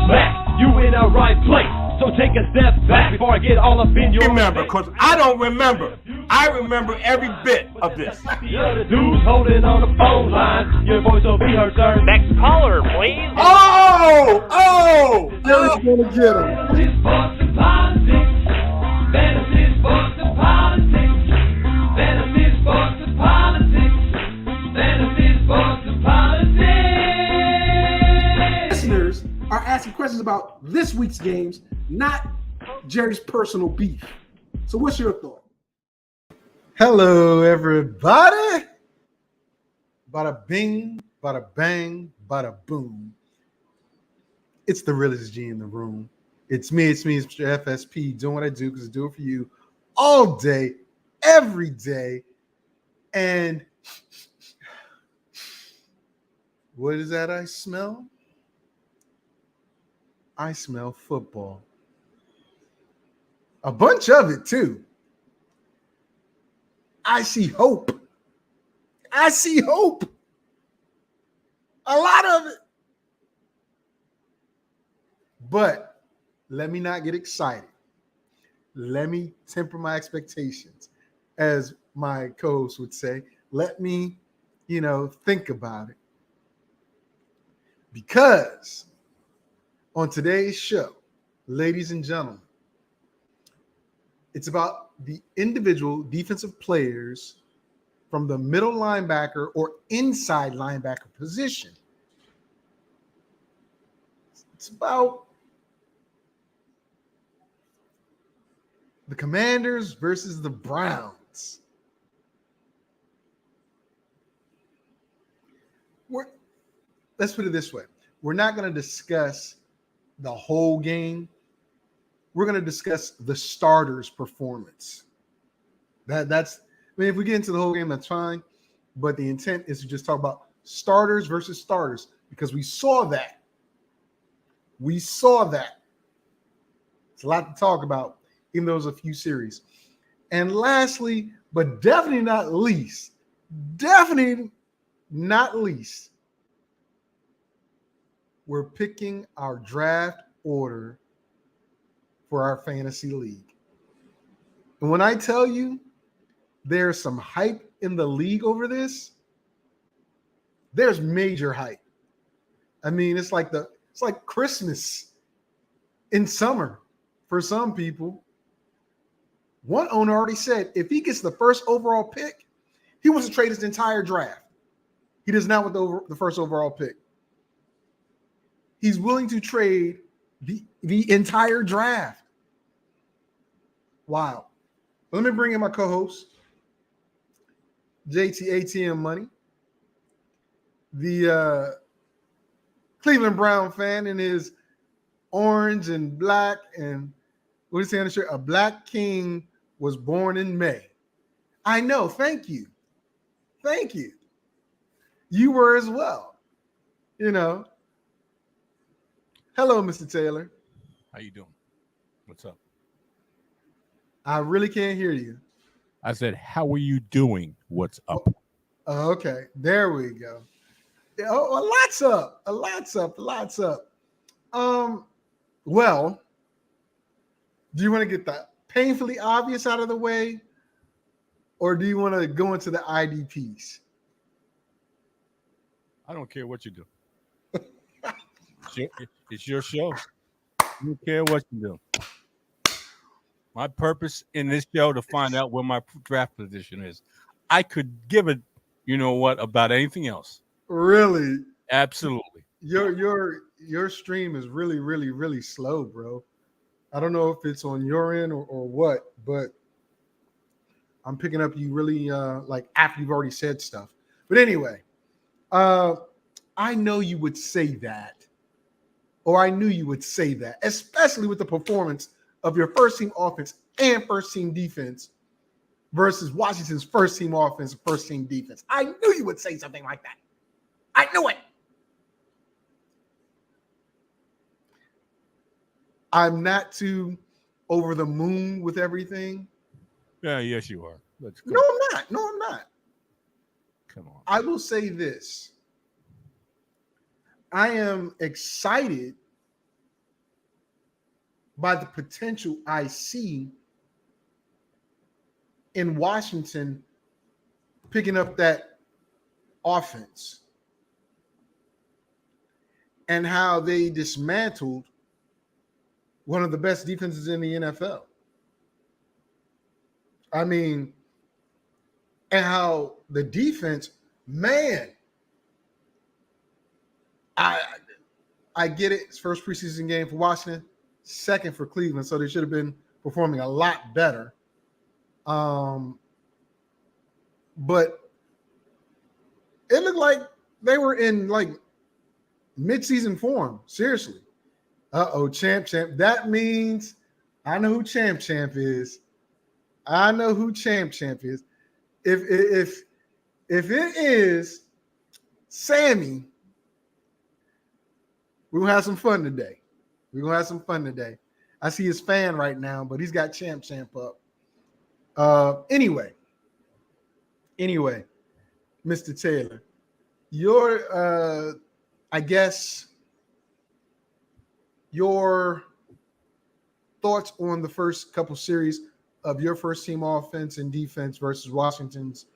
smack, you in the right place. So take a step back before I get all up in your remember, because I don't remember. I remember every bit of this. You're the dudes holding on the phone line. Your voice will be heard, sir. Next caller, please. Jerry's gonna get him. Fantasy sports and politics. Fantasy sports and politics. Fantasy sports and politics. Fantasy sports and politics. Listeners are asking questions about this week's games, not Jerry's personal beef. So what's your thought? Hello, everybody. Bada bing, bada bang, bada boom. It's the realest G in the room. It's me, Mr. FSP, doing what I do because I do it for you all day, every day. And what is that I smell? I smell football. A bunch of it, too. I see hope. I see hope. A lot of it. But let me not get excited. Let me temper my expectations. As my co-host would say, let me, think about it. Because on today's show, ladies and gentlemen, it's about the individual defensive players from the middle linebacker or inside linebacker position. It's about the Commanders versus the Browns. Let's put it this way. We're not going to discuss the whole game. We're going to discuss the starter's performance. If we get into the whole game, that's fine. But the intent is to just talk about starters versus starters because we saw that. It's a lot to talk about, even though it was a few series. And lastly, but definitely not least, we're picking our draft order for our fantasy league. And when I tell you there's some hype in the league over this, there's major hype. I mean, it's like Christmas in summer for some people. One owner already said if he gets the first overall pick, he wants to trade his entire draft. He does not want the first overall pick. He's willing to trade the entire draft. Wow. Let me bring in my co-host, JT ATM Money, the Cleveland Brown fan in his orange and black and what is he on the shirt? A black king was born in May. I know. Thank you. You were as well. Hello, Mr. Taylor. How you doing? What's up? I really can't hear you. I said, how are you doing? What's up? Oh, okay. There we go. Oh, a lot's up. Well, do you want to get the painfully obvious out of the way, or do you want to go into the IDPs? I don't care what you do. It's your show. I don't care what you do. My purpose in this show to find out where my draft position is. I could give it, about anything else. Really? Absolutely. Your stream is really, really, really slow, bro. I don't know if it's on your end or what, but I'm picking up you really like after you've already said stuff. But anyway, I know you would say that, or I knew you would say that, especially with the performance of your first team offense and first team defense versus Washington's first team offense and first team defense. I knew you would say something like that. I knew it. I'm not too over the moon with everything. Yeah, yes, you are. Let's go. No, I'm not. Come on. I will say this. I am excited by the potential I see in Washington picking up that offense and how they dismantled one of the best defenses in the NFL. I mean, and how the defense, man, I get it. It's first preseason game for Washington, second for Cleveland, so they should have been performing a lot better. But it looked like they were in like mid-season form. Seriously. Champ. That means I know who Champ is. I know who Champ is. If it is Sammy, we're gonna have some fun today. I see his fan right now, but he's got Champ up. Anyway, Mr. Taylor, your I guess your thoughts on the first couple series of your first team offense and defense versus Washington's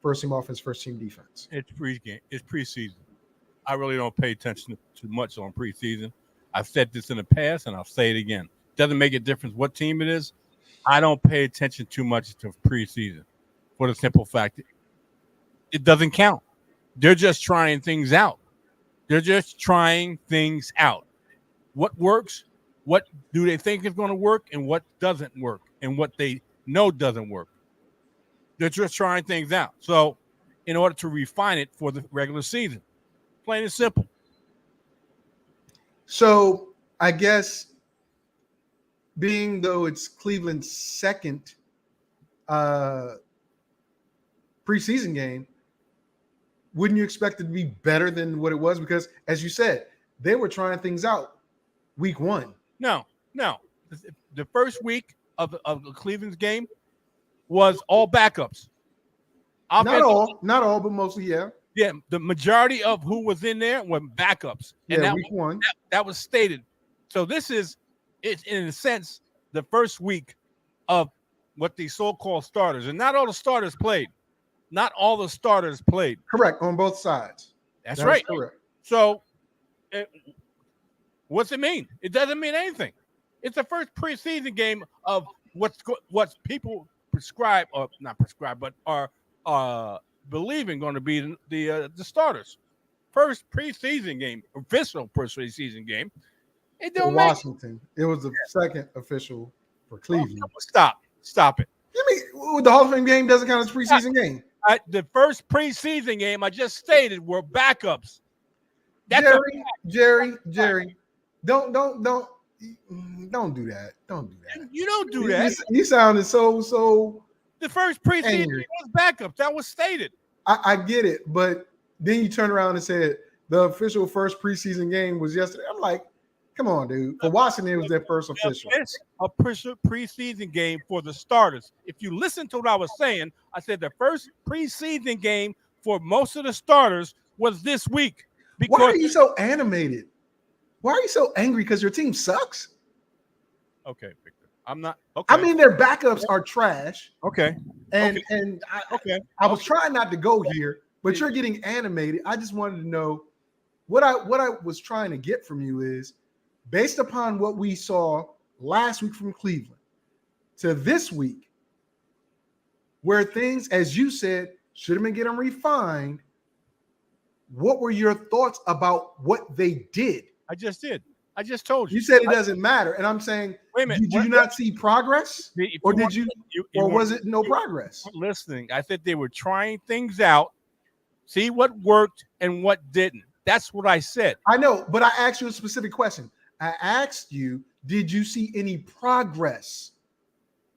first team offense, first team defense. It's pregame. It's preseason. I really don't pay attention too much on preseason. I've said this in the past, and I'll say it again. Doesn't make a difference what team it is. I don't pay attention too much to preseason for the simple fact it doesn't count. They're just trying things out. What works? What do they think is going to work? And what doesn't work? And what they know doesn't work. They're just trying things out. So in order to refine it for the regular season, plain and simple. So I guess being though it's Cleveland's second preseason game, wouldn't you expect it to be better than what it was? Because as you said, they were trying things out week one. No. The first week of the Cleveland's game was all backups. Not all, but mostly, yeah. Yeah, the majority of who was in there were backups. And yeah, week one. That was stated. So it's in a sense the first week of what the so-called starters, and not all the starters played. Correct, on both sides. That's right. Correct. So what's it mean? It doesn't mean anything. It's the first preseason game of what's people prescribe, or not prescribe, but are believing going to be the starters. First preseason game, official preseason game. It don't make Washington. It was the second official for Cleveland. Stop it. You mean the Hall of Fame game doesn't count as preseason game? The first preseason game I just stated were backups. That's Jerry. Don't do that. Don't do that. You don't do that. You sounded so. The first preseason game was backups. That was stated. I get it, but then you turn around and said the official first preseason game was yesterday. I'm like, come on, dude. For Washington, it was their first official. A preseason game for the starters. If you listen to what I was saying, I said the first preseason game for most of the starters was this week. Why are you so animated? Why are you so angry? Because your team sucks? Okay, Victor. I'm not. Okay. I mean, their backups are trash. Okay. I was trying not to go here, but you're getting animated. I just wanted to know what I was trying to get from you is, based upon what we saw last week from Cleveland to this week, where things, as you said, should have been getting refined, what were your thoughts about what they did? I just did. I just told you. You said it doesn't matter, and I'm saying, wait a minute, did you not see progress, or did you, or was it no progress? Listening, I said they were trying things out, see what worked and what didn't. That's what I said. I know, but I asked you a specific question. I asked you, did you see any progress?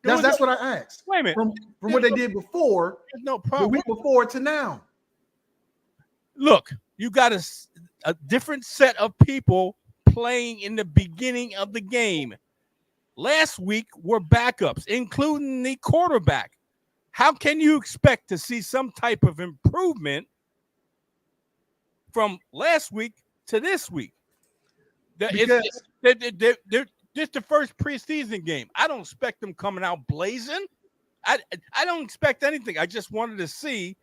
That's what I asked. Wait a minute. From what they did before, no problem. The week before to now. Look, you got a different set of people playing in the beginning of the game. Last week were backups, including the quarterback. How can you expect to see some type of improvement from last week to this week? This the first preseason game. I don't expect them coming out blazing. I don't expect anything. I just wanted to see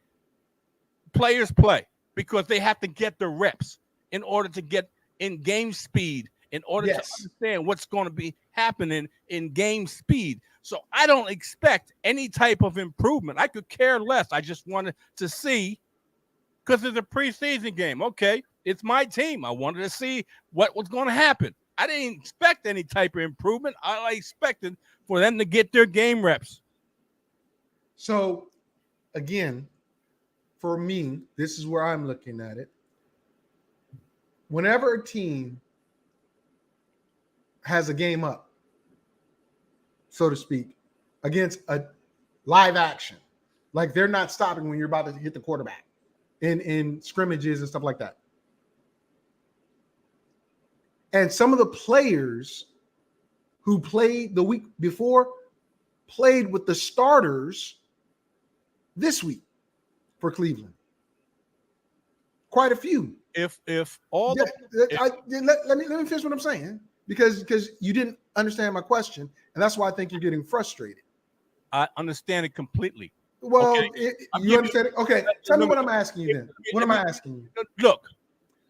players play because they have to get the reps in order to get in game speed, in order to understand what's going to be happening in game speed. So I don't expect any type of improvement. I could care less. I just wanted to see, because it's a preseason game. Okay, it's my team. I wanted to see what was going to happen. I didn't expect any type of improvement. I expected for them to get their game reps. So, again, for me, this is where I'm looking at it. Whenever a team has a game up, so to speak, against a live action, like they're not stopping when you're about to hit the quarterback in scrimmages and stuff like that. And some of the players who played the week before played with the starters this week for Cleveland. Quite a few. Let me finish what I'm saying, because you didn't understand my question, and that's why I think you're getting frustrated. I understand it completely. Well, okay. You understand it? Okay, tell me what I'm asking you then. What am I asking you? Look,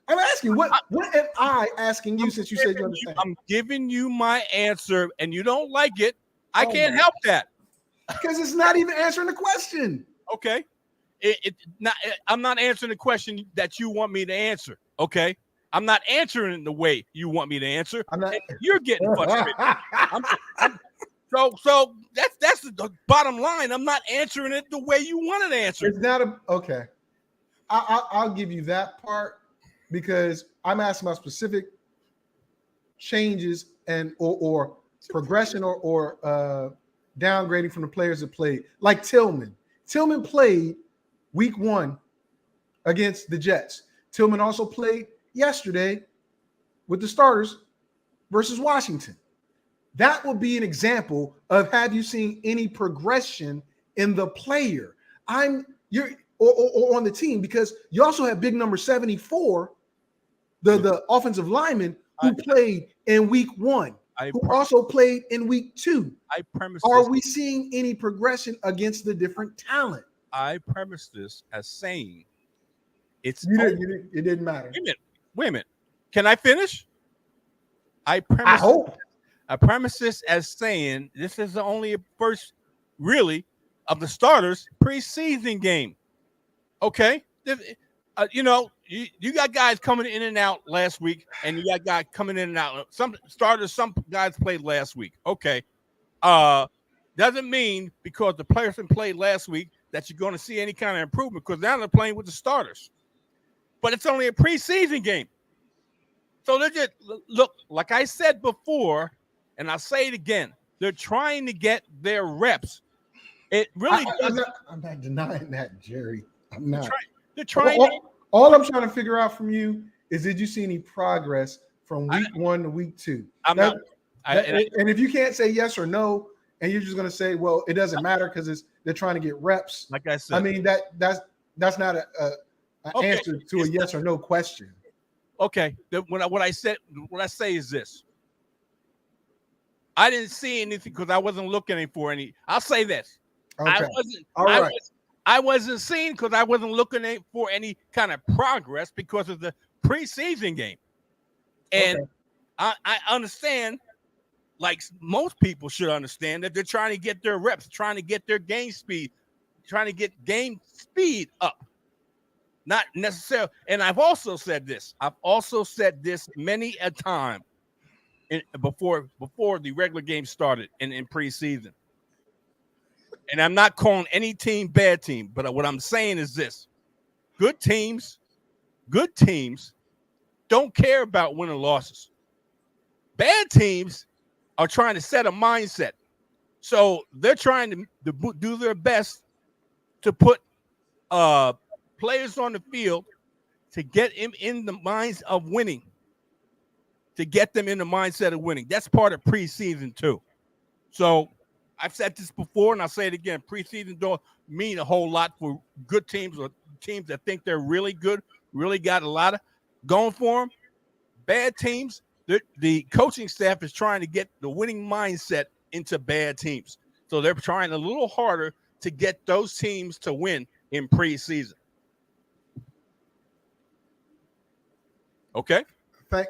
I'm asking what am I asking you, since you said you understand? I'm giving you my answer, and you don't like it. I can't help that. Because it's not even answering the question. Okay. I'm not answering the question that you want me to answer. Okay. I'm not answering it the way you want me to answer. You're getting frustrated. So that's the bottom line. I'm not answering it the way you want it answered. It's not okay. I'll give you that part, because I'm asking about specific changes and or progression or downgrading from the players that played. Like Tillman. Tillman played week 1 against the Jets. Tillman also played yesterday with the starters versus Washington. That will be an example of, have you seen any progression in the player? Or on the team, because you also have big number 74, the offensive lineman who played in week 1, who also played in week 2. Are we seeing any progression against the different talent? I premise this as saying it didn't matter. Wait a minute. Can I finish? I premise this as saying this is the only first, really, of the starters preseason game. Okay, you got guys coming in and out last week, and you got guys coming in and out. Some starters, some guys played last week. Okay, doesn't mean because the players played last week that you're going to see any kind of improvement, because now they're playing with the starters. But it's only a preseason game, so they're just look, like I said before, and I'll say it again. They're trying to get their reps. It really I'm not denying that, Jerry. I'm not. They're trying. All I'm trying to figure out from you is, did you see any progress from week 1 to week 2? And if you can't say yes or no, and you're just going to say, well, it doesn't matter because they're trying to get reps. Like I said, I mean that's not an answer to a yes or no question. Okay. What I say is this. I didn't see anything because I wasn't looking for any. I'll say this. Okay. I wasn't seeing because I wasn't looking for any kind of progress because of the preseason game. And I understand, like most people should understand, that they're trying to get their reps, trying to get their game speed, trying to get game speed up. Not necessarily. And I've also said this many a time before the regular game started in preseason. And I'm not calling any team bad team, but what I'm saying is this: good teams don't care about winning losses. Bad teams are trying to set a mindset, so they're trying to do their best to put players on the field to get him in the minds of winning, to get them in the mindset of winning. That's part of preseason too. So I've said this before, and I'll say it again. Preseason don't mean a whole lot for good teams or teams that think they're really good, really got a lot of going for them. Bad teams, the coaching staff is trying to get the winning mindset into bad teams. So they're trying a little harder to get those teams to win in preseason. Okay?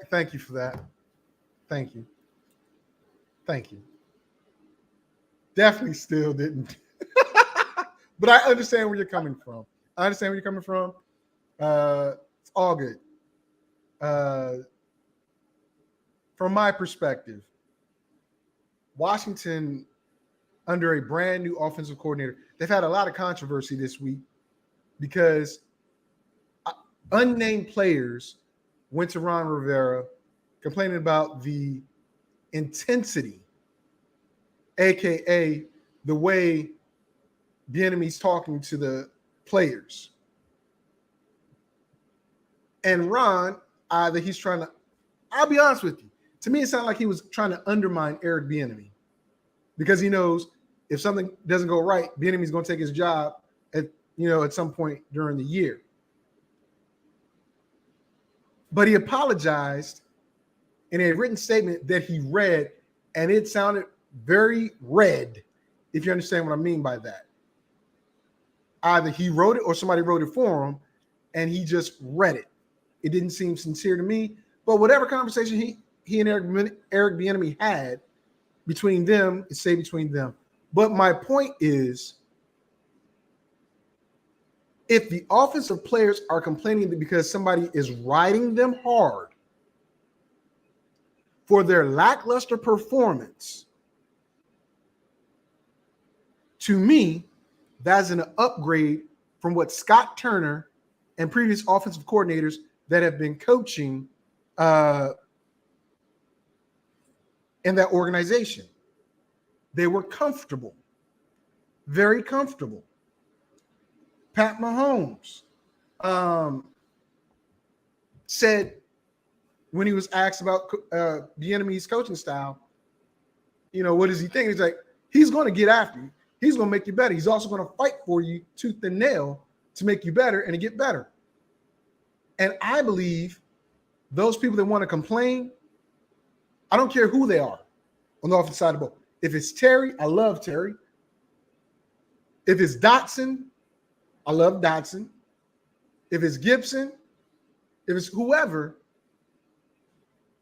Thank you for that. Thank you. Definitely still didn't. But I understand where you're coming from. It's all good. From my perspective, Washington, under a brand new offensive coordinator, they've had a lot of controversy this week because unnamed players went to Ron Rivera complaining about the intensity, aka the way Bieniemy's talking to the players. And Ron, either he's trying to, I'll be honest with you, to me it sounded like he was trying to undermine Eric Bieniemy because he knows if something doesn't go right, Bieniemy's going to take his job at some point during the year. But he apologized in a written statement that he read, and it sounded very red, if you understand what I mean by that. Either he wrote it or somebody wrote it for him, and he just read it. It didn't seem sincere to me. But whatever conversation he and Eric Bieniemy had between them, it stayed between them. But my point is, if the offensive players are complaining because somebody is riding them hard for their lackluster performance, to me, that's an upgrade from what Scott Turner and previous offensive coordinators that have been coaching in that organization. They were comfortable, very comfortable. Pat Mahomes said when he was asked about Bieniemy's coaching style, what does he think? He's like, he's going to get after you. He's going to make you better. He's also going to fight for you tooth and nail to make you better and to get better. And I believe those people that want to complain, I don't care who they are on the offensive side of the ball. If it's Terry, I love Terry. If it's Dotson, I love Dotson. If it's Gibson, if it's whoever,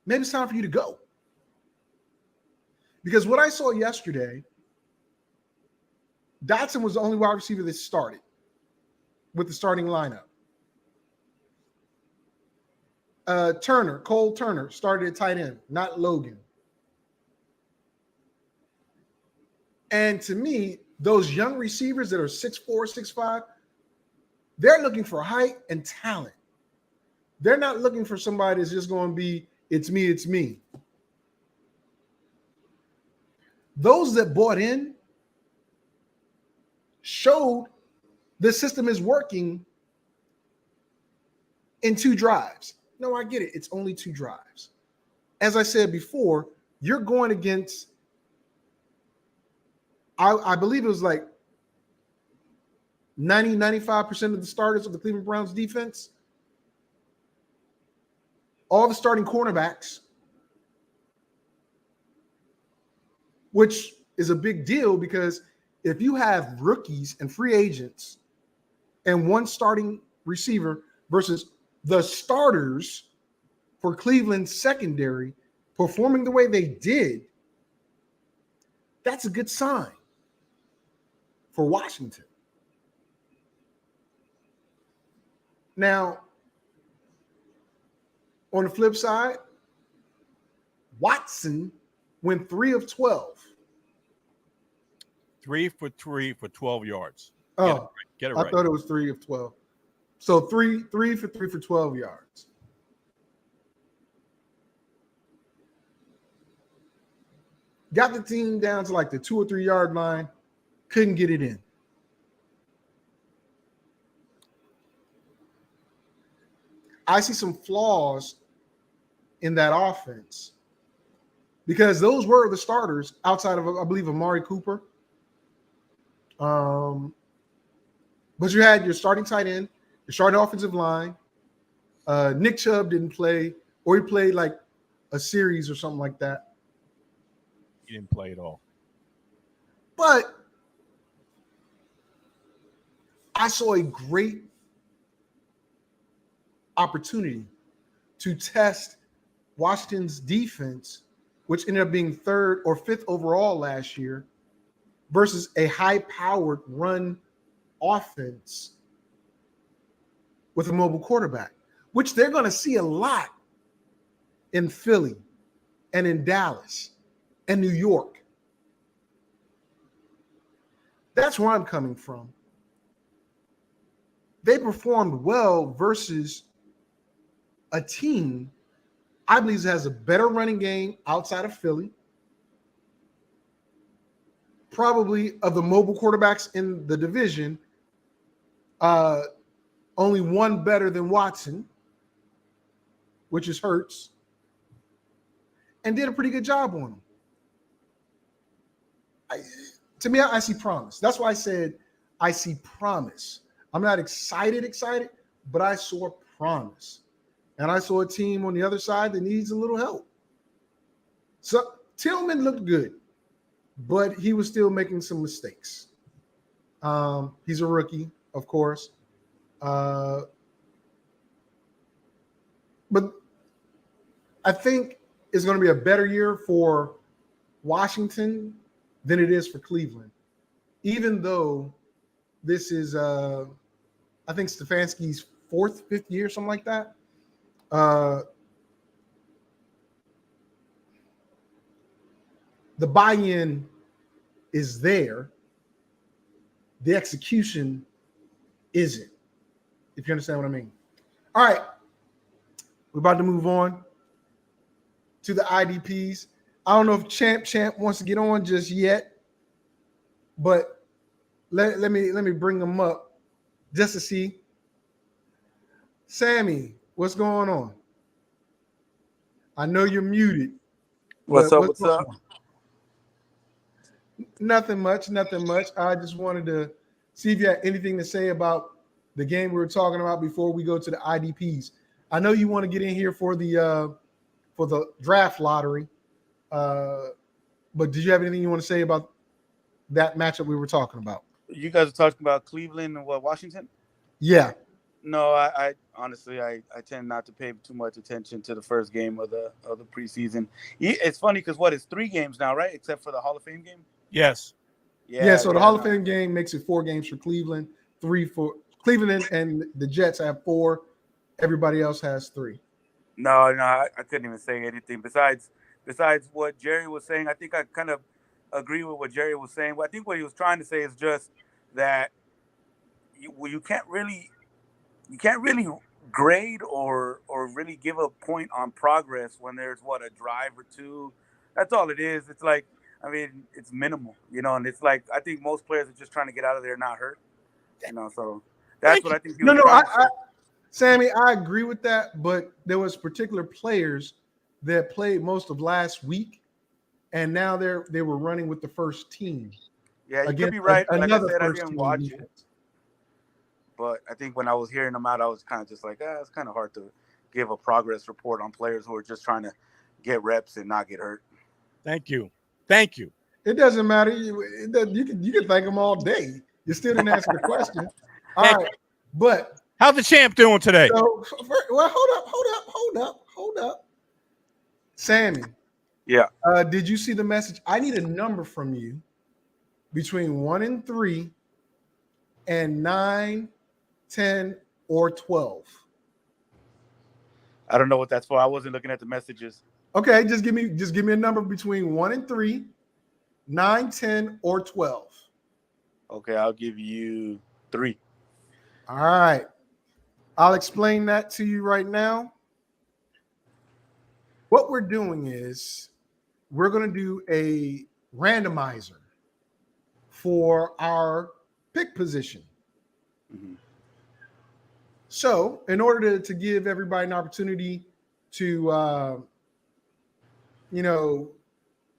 maybe it's time for you to go. Because what I saw yesterday, Dotson was the only wide receiver that started with the starting lineup. Cole Turner started at tight end, not Logan. And to me, those young receivers that are 6'4", 6'5", they're looking for height and talent. They're not looking for somebody that's just going to be, it's me. Those that bought in showed the system is working in 2 drives. No, I get it. It's only 2 drives. As I said before, you're going against, I believe it was like 95% of the starters of the Cleveland Browns defense, all the starting cornerbacks, which is a big deal because if you have rookies and free agents and one starting receiver versus the starters for Cleveland's secondary performing the way they did, that's a good sign for Washington. Now, on the flip side, Watson went 3 of 12. 3 for 3 for 12 yards. Oh, get it right. I thought it was 3 of 12. So 3 for 3 for 12 yards. Got the team down to like the 2 or 3 yard line. Couldn't get it in. I see some flaws in that offense because those were the starters outside of, I believe, Amari Cooper. But you had your starting tight end, your starting offensive line. Nick Chubb didn't play, or he played like a series or something like that. He didn't play at all. But I saw a great opportunity to test Washington's defense, which ended up being 3rd or 5th overall last year, versus a high-powered run offense with a mobile quarterback, which they're going to see a lot in Philly and in Dallas and New York. That's where I'm coming from. They performed well versus a team I believe has a better running game outside of Philly. Probably of the mobile quarterbacks in the division, only one better than Watson, which is Hurts, and did a pretty good job on them. To me, I see promise. That's why I said I see promise. I'm not excited, but I saw promise. And I saw a team on the other side that needs a little help. So Tillman looked good, but he was still making some mistakes. He's a rookie, of course. But I think it's going to be a better year for Washington than it is for Cleveland, even though this is, I think, Stefanski's 4th, 5th year, something like that. The buy-in is there. The execution isn't, if you understand what I mean. All right. We're about to move on to the IDPs. I don't know if Champ wants to get on just yet, but let me bring them up just to see. Sammy, what's going on? I know you're muted. What's up? Nothing much. I just wanted to see if you had anything to say about the game we were talking about before we go to the IDPs. I know you want to get in here for the draft lottery, but did you have anything you want to say about that matchup we were talking about? You guys are talking about Cleveland and Washington? Yeah. No, I honestly tend not to pay too much attention to the first game of the preseason. It's funny because it's 3 games now, right? Except for the Hall of Fame game. Yes. Yeah. So the Hall of Fame game makes it 4 games for Cleveland, 3 for Cleveland, and the Jets have 4. Everybody else has 3. No, I couldn't even say anything besides what Jerry was saying. I think I kind of agree with what Jerry was saying. But I think what he was trying to say is just that you can't really grade or really give a point on progress when there's a drive or 2. That's all it is. It's like, it's minimal, and it's like I think most players are just trying to get out of there and not hurt, so that's what I think. Sammy, I agree with that, but there was particular players that played most of last week, and now they were running with the first team. Yeah, you could be right. Like I said, I didn't watch it. But I think when I was hearing them out, I was kind of just like, it's kind of hard to give a progress report on players who are just trying to get reps and not get hurt. Thank you. It doesn't matter. You can thank them all day. You still didn't answer the question. All right, but how's the champ doing today? So, hold up. Sammy. Yeah. Did you see the message? I need a number from you between 1 and 3 and 9, 10, or 12. I don't know what that's for. I wasn't looking at the messages. Okay, just give me a number between 1 and 3, 9, 10, or 12. Okay, I'll give you 3. All right. I'll explain that to you right now. What we're doing is we're going to do a randomizer for our pick position. Mm-hmm. So in order to give everybody an opportunity to,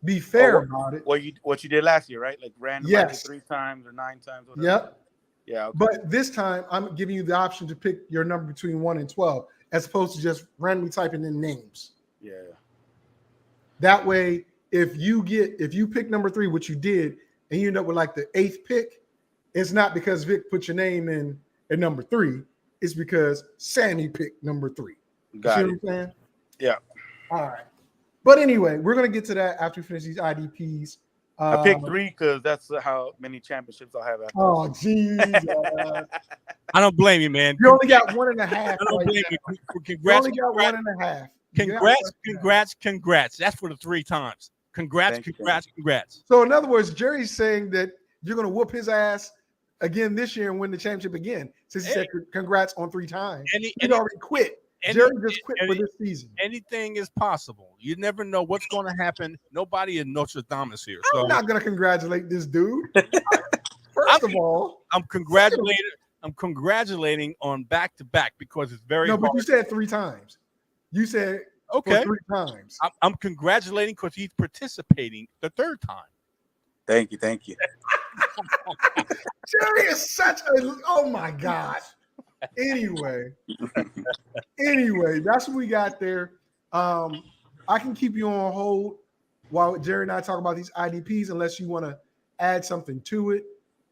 be fair about it. What you did last year, right? Like randomize 3 times or 9 times. Whatever. Yep. Yeah. Okay. But this time I'm giving you the option to pick your number between 1 and 12, as opposed to just randomly typing in names. Yeah. That way, if you pick number 3, which you did, and you end up with like the 8th pick, it's not because Vic put your name in at number 3. It's because Sammy picked number 3. Got it. What I'm saying? Yeah. All right. But anyway, we're gonna get to that after we finish these IDPs. I picked 3 because that's how many championships I'll have after. Oh, jeez. I don't blame you, man. You only got 1.5. I don't Right blame now. you. You Congrats. only got 1.5. Congrats. That's for the 3 times. Congrats. So in other words, Jerry's saying that you're gonna whoop his ass again this year and win the championship again. Since he said congrats on 3 times. He already quit. Jerry just quit for this season. Anything is possible. You never know what's going to happen. Nobody in Notre Dame is here. I'm not going to congratulate this dude. First of all, I'm congratulating on back-to-back because it's very hard. But you said 3 times. You said okay 3 times. I'm congratulating because he's participating the 3rd time. Thank you. Jerry is such a oh my gosh. Anyway, that's what we got there. I can keep you on hold while Jerry and I talk about these IDPs unless you want to add something to it.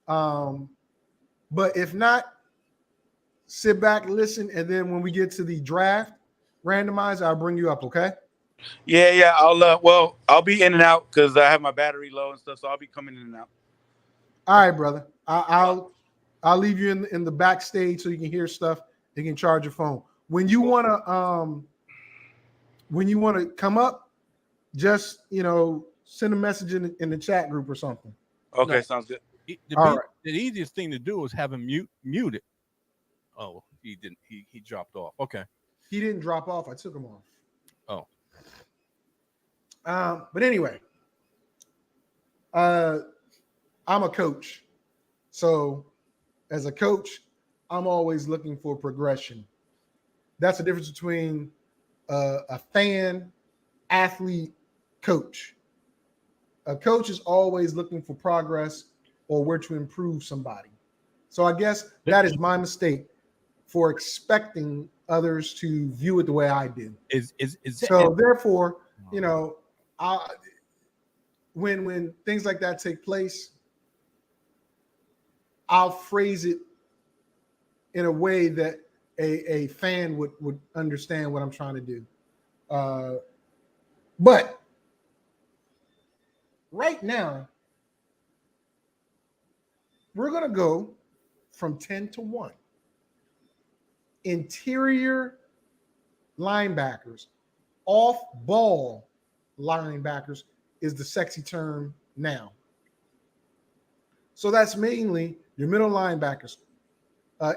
But if not, sit back, listen, and then when we get to the draft randomizer, I'll bring you up, okay? Yeah. I'll be in and out because I have my battery low and stuff, so I'll be coming in and out. All right, brother. I'll leave you in the backstage so you can hear stuff. You can charge your phone. When you wanna come up, just send a message in the chat group or something. Okay, sounds good. The easiest thing to do is have him muted. Oh, he didn't. He dropped off. Okay. He didn't drop off. I took him off. Oh. But anyway, I'm a coach, so as a coach, I'm always looking for progression. That's the difference between a fan, athlete, coach. A coach is always looking for progress or where to improve somebody. So I guess that is my mistake for expecting others to view it the way I do. Therefore, when things like that take place, I'll phrase it in a way that a fan would understand what I'm trying to do. But right now, we're going to go from 10 to 1. Interior linebackers, off-ball linebackers is the sexy term now. So that's mainly your middle linebackers.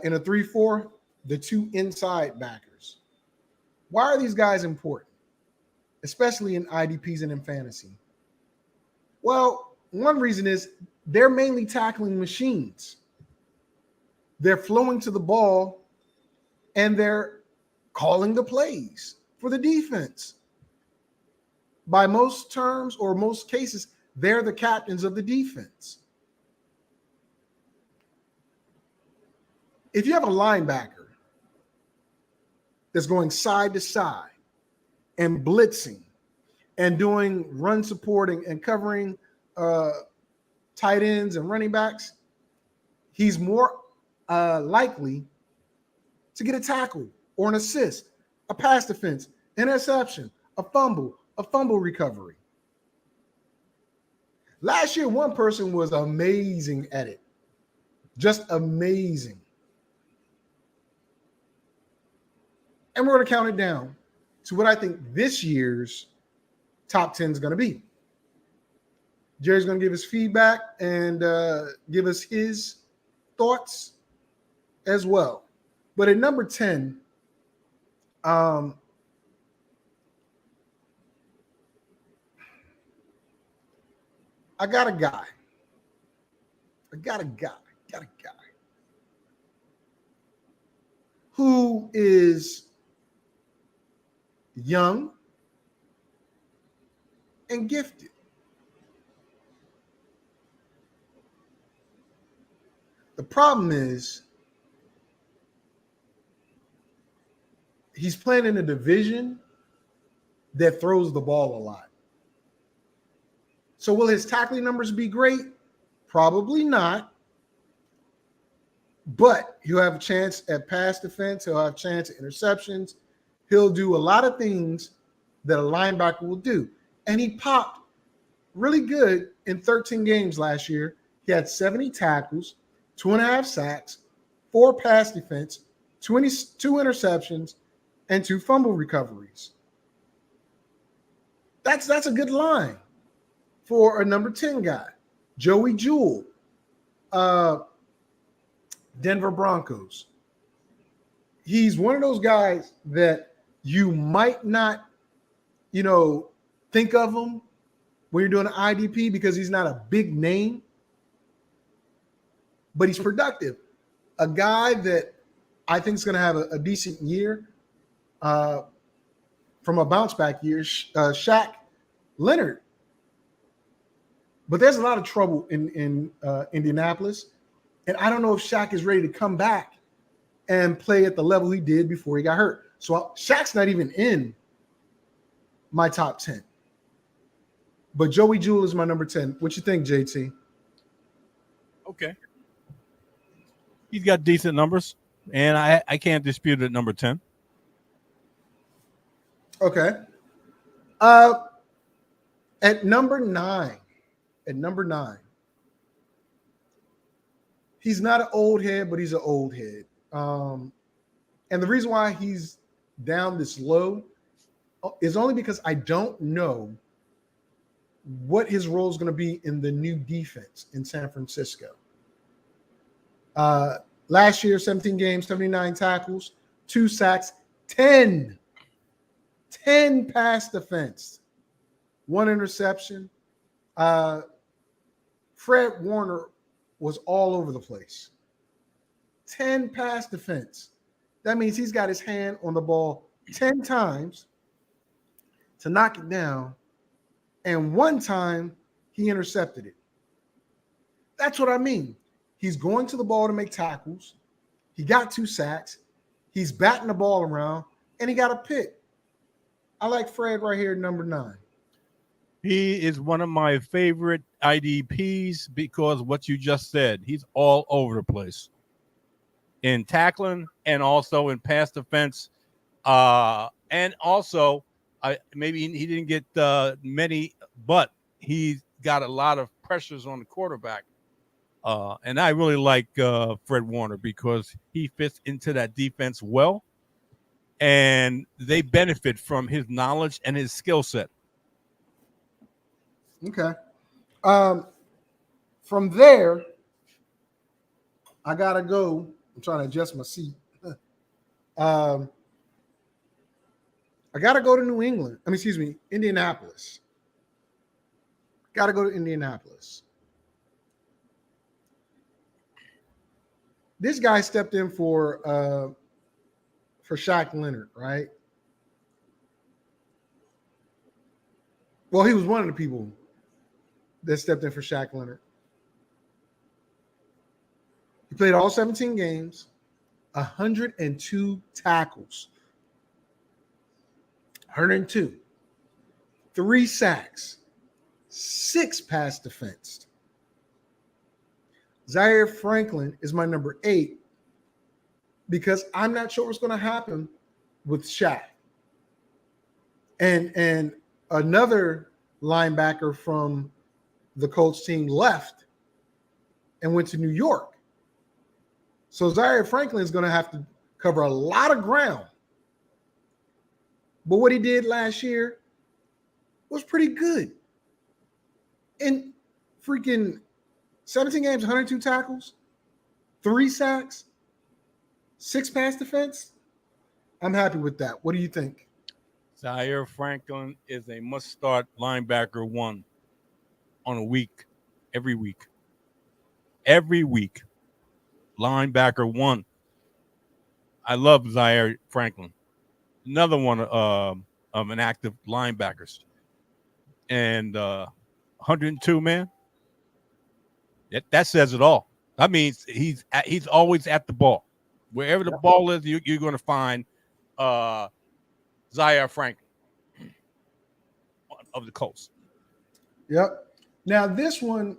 In a 3-4, the 2 inside backers. Why are these guys important, especially in IDPs and in fantasy? Well, one reason is they're mainly tackling machines. They're flowing to the ball, and they're calling the plays for the defense. By most terms or most cases, they're the captains of the defense. If you have a linebacker that's going side to side and blitzing and doing run supporting and covering tight ends and running backs, he's more likely to get a tackle or an assist, a pass defense, interception, a fumble recovery. Last year, one person was amazing at it. Just amazing. And we're going to count it down to what I think this year's top 10 is going to be. Jerry's going to give his feedback and give us his thoughts as well. But at number 10, I got a guy. Who is young and gifted. The problem is he's playing in a division that throws the ball a lot. So will his tackling numbers be great? Probably not. But he'll have a chance at pass defense. He'll have a chance at interceptions. He'll do a lot of things that a linebacker will do. And he popped really good in 13 games last year. He had 70 tackles, 2.5 sacks, 4 pass defense, 2 interceptions, and 2 fumble recoveries. That's a good line for a number 10 guy. Joey Jewell, Denver Broncos. He's one of those guys that you might not, think of him when you're doing an IDP because he's not a big name, but he's productive. A guy that I think is going to have a decent year from a bounce back year, Shaq Leonard. But there's a lot of trouble in Indianapolis. And I don't know if Shaq is ready to come back and play at the level he did before he got hurt. So Shaq's not even in my top 10. But Joey Jewell is my number 10. What you think, JT? Okay. He's got decent numbers, and I can't dispute it at number 10. Okay. At number 9, he's not an old head, but he's an old head. And the reason why he's down this low is only because I don't know what his role is going to be in the new defense in San Francisco. Last year, 17 games, 79 tackles, 2 sacks, 10 pass defense, 1 interception. Fred Warner was all over the place. 10 pass defense. That means he's got his hand on the ball 10 times to knock it down, and 1 time he intercepted it. That's what I mean. He's going to the ball to make tackles. He got 2 sacks. He's batting the ball around, and he got a pick. I like Fred right here, number 9. He is one of my favorite IDPs because what you just said, he's all over the place in tackling and also in pass defense. And also, maybe he didn't get many, but he's got a lot of pressures on the quarterback. And I really like Fred Warner because he fits into that defense well, and they benefit from his knowledge and his skill set. Okay. From there, I got to go. I'm trying to adjust my seat. I got to go to Indianapolis. Got to go to Indianapolis. This guy stepped in for Shaq Leonard, right? Well, he was one of the people that stepped in for Shaq Leonard. He played all 17 games, 102 tackles, 102, 3 sacks, 6 pass defense. Zaire Franklin is my number 8 because I'm not sure what's going to happen with Shaq. And another linebacker from the Colts team left and went to New York. So Zaire Franklin is going to have to cover a lot of ground. But what he did last year was pretty good. In freaking 17 games, 102 tackles, 3 sacks, 6 pass defense. I'm happy with that. What do you think? Zaire Franklin is a must-start linebacker 1 on a week, every week. Every week, linebacker 1. I love Zaire Franklin. Another one of an active linebackers. And 102, man. That says it all. That means he's always at the ball. Wherever the ball is, you're going to find Zaire Franklin of the Colts. Yep. Now, this one,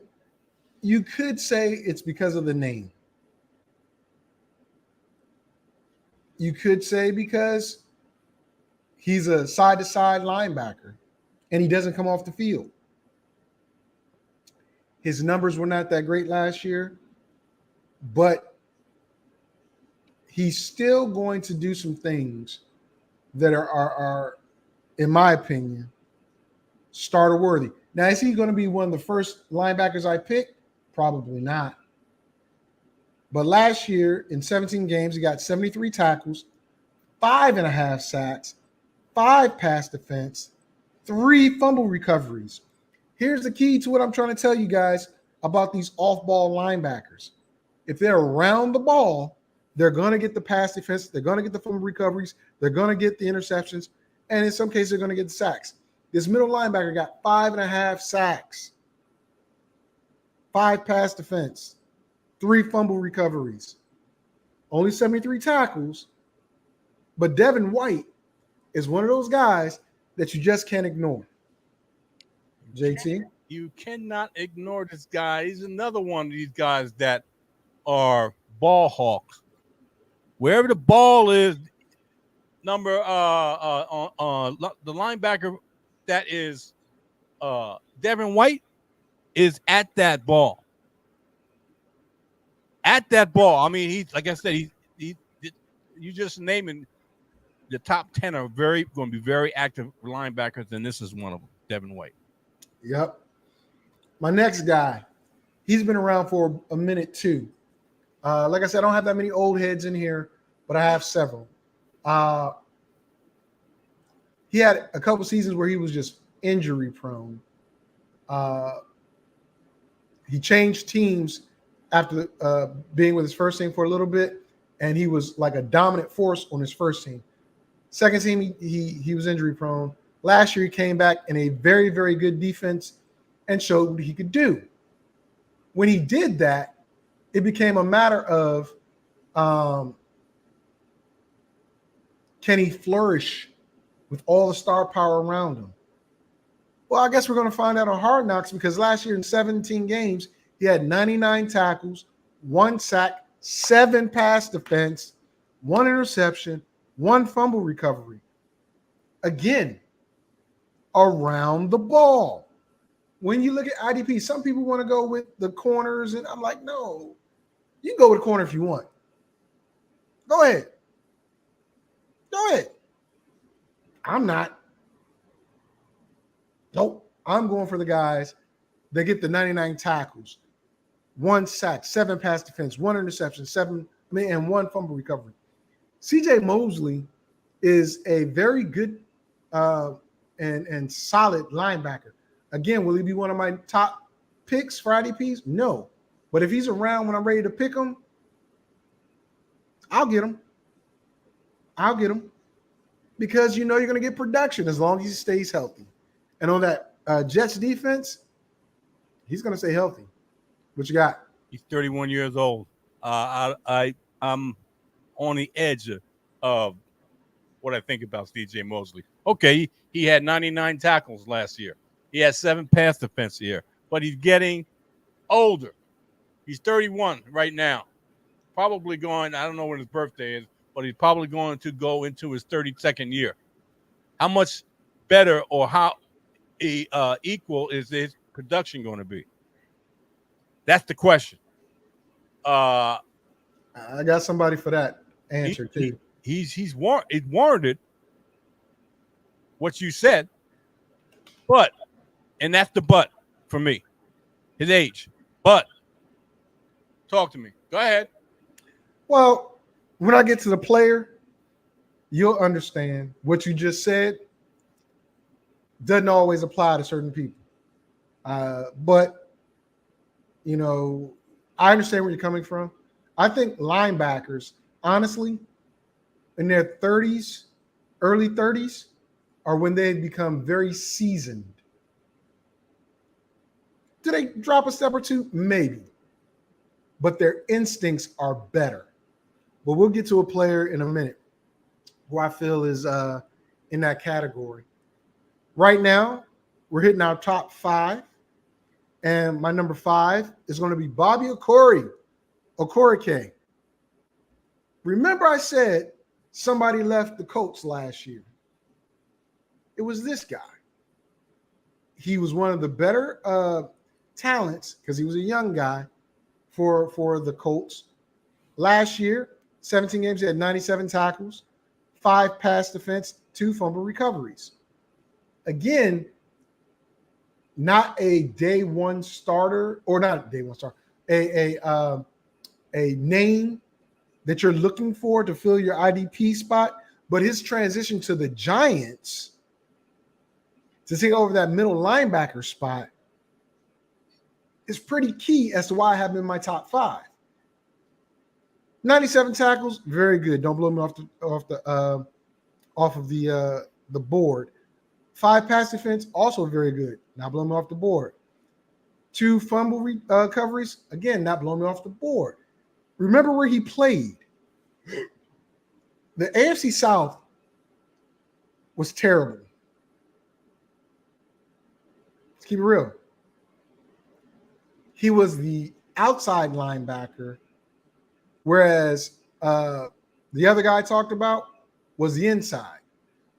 you could say it's because of the name. You could say because he's a side-to-side linebacker and he doesn't come off the field. His numbers were not that great last year, but he's still going to do some things that are in my opinion, starter worthy. Now, is he going to be one of the first linebackers I pick? Probably not. But last year in 17 games, he got 73 tackles, 5.5 sacks, 5 pass defense, 3 fumble recoveries. Here's the key to what I'm trying to tell you guys about these off-ball linebackers. If they're around the ball, they're going to get the pass defense, they're going to get the fumble recoveries, they're going to get the interceptions, and in some cases, they're going to get the sacks. This middle linebacker got 5.5 sacks, 5 pass defense, 3 fumble recoveries, only 73 tackles. But Devin White is one of those guys that you just can't ignore. JT? You cannot ignore this guy. He's another one of these guys that are ball hawks. Wherever the ball is, the linebacker that is Devin White is at that ball. At that ball. I mean, he's like I said, he you just naming the top 10 are going to be very active linebackers, and this is one of them, Devin White. Yep. My next guy, he's been around for a minute too. Like I said, I don't have that many old heads in here, but I have several. He had a couple seasons where he was just injury prone. He changed teams after being with his first team for a little bit, and he was like a dominant force on his first team. Second team, he was injury prone. Last year, he came back in a very, very good defense and showed what he could do. When he did that, it became a matter of can he flourish with all the star power around him? Well, I guess we're going to find out on Hard Knocks, because last year in 17 games, he had 99 tackles, 1 sack, 7 pass defense, 1 interception, 1 fumble recovery. Again, around the ball. When you look at IDP, some people want to go with the corners, and I'm like, no, you can go with the corner if you want. Go ahead. Go ahead. I'm not. Nope. I'm going for the guys that get the 99 tackles, 1 sack, 7 pass defense, 1 interception, and 1 fumble recovery. CJ Mosley is a very good and solid linebacker. Again, will he be one of my top picks for IDPs? No. But if he's around when I'm ready to pick him, I'll get him. I'll get him. Because you know you're going to get production as long as he stays healthy. And on that Jets defense, he's going to stay healthy. What you got? He's 31 years old. I'm on the edge of what I think about C.J. Mosley. Okay, he had 99 tackles last year. He had 7 pass defense here, but he's getting older. He's 31 right now. Probably going, I don't know when his birthday is, but he's probably going to go into his 32nd year. How much better or how equal is his production going to be? That's the question. I got somebody for that answer too. He's warranted what you said, but, and that's the but for me, his age. But talk to me. Go ahead. Well, when I get to the player, you'll understand what you just said doesn't always apply to certain people. But, you know, I understand where you're coming from. I think linebackers, honestly, in their 30s, early 30s, are when they become very seasoned. Do they drop a step or two? Maybe. But their instincts are better. But we'll get to a player in a minute who I feel is in that category. Right now, we're hitting our top 5. And my number 5 is going to be Bobby Okorike. Remember I said somebody left the Colts last year. It was this guy. He was one of the better talents because he was a young guy for the Colts. Last year, 17 games, he had 97 tackles, 5 pass defense, 2 fumble recoveries. Again, not a day one starter, or not a day one starter, a name that you're looking for to fill your IDP spot, but his transition to the Giants to take over that middle linebacker spot is pretty key as to why I have him in my top 5. 97 tackles, very good. Don't blow me off of the board. 5 pass defense, also very good. Not blowing me off the board. 2 fumble recoveries, again, not blowing me off the board. Remember where he played. The AFC South was terrible. Let's keep it real. He was the outside linebacker, whereas the other guy I talked about was the inside.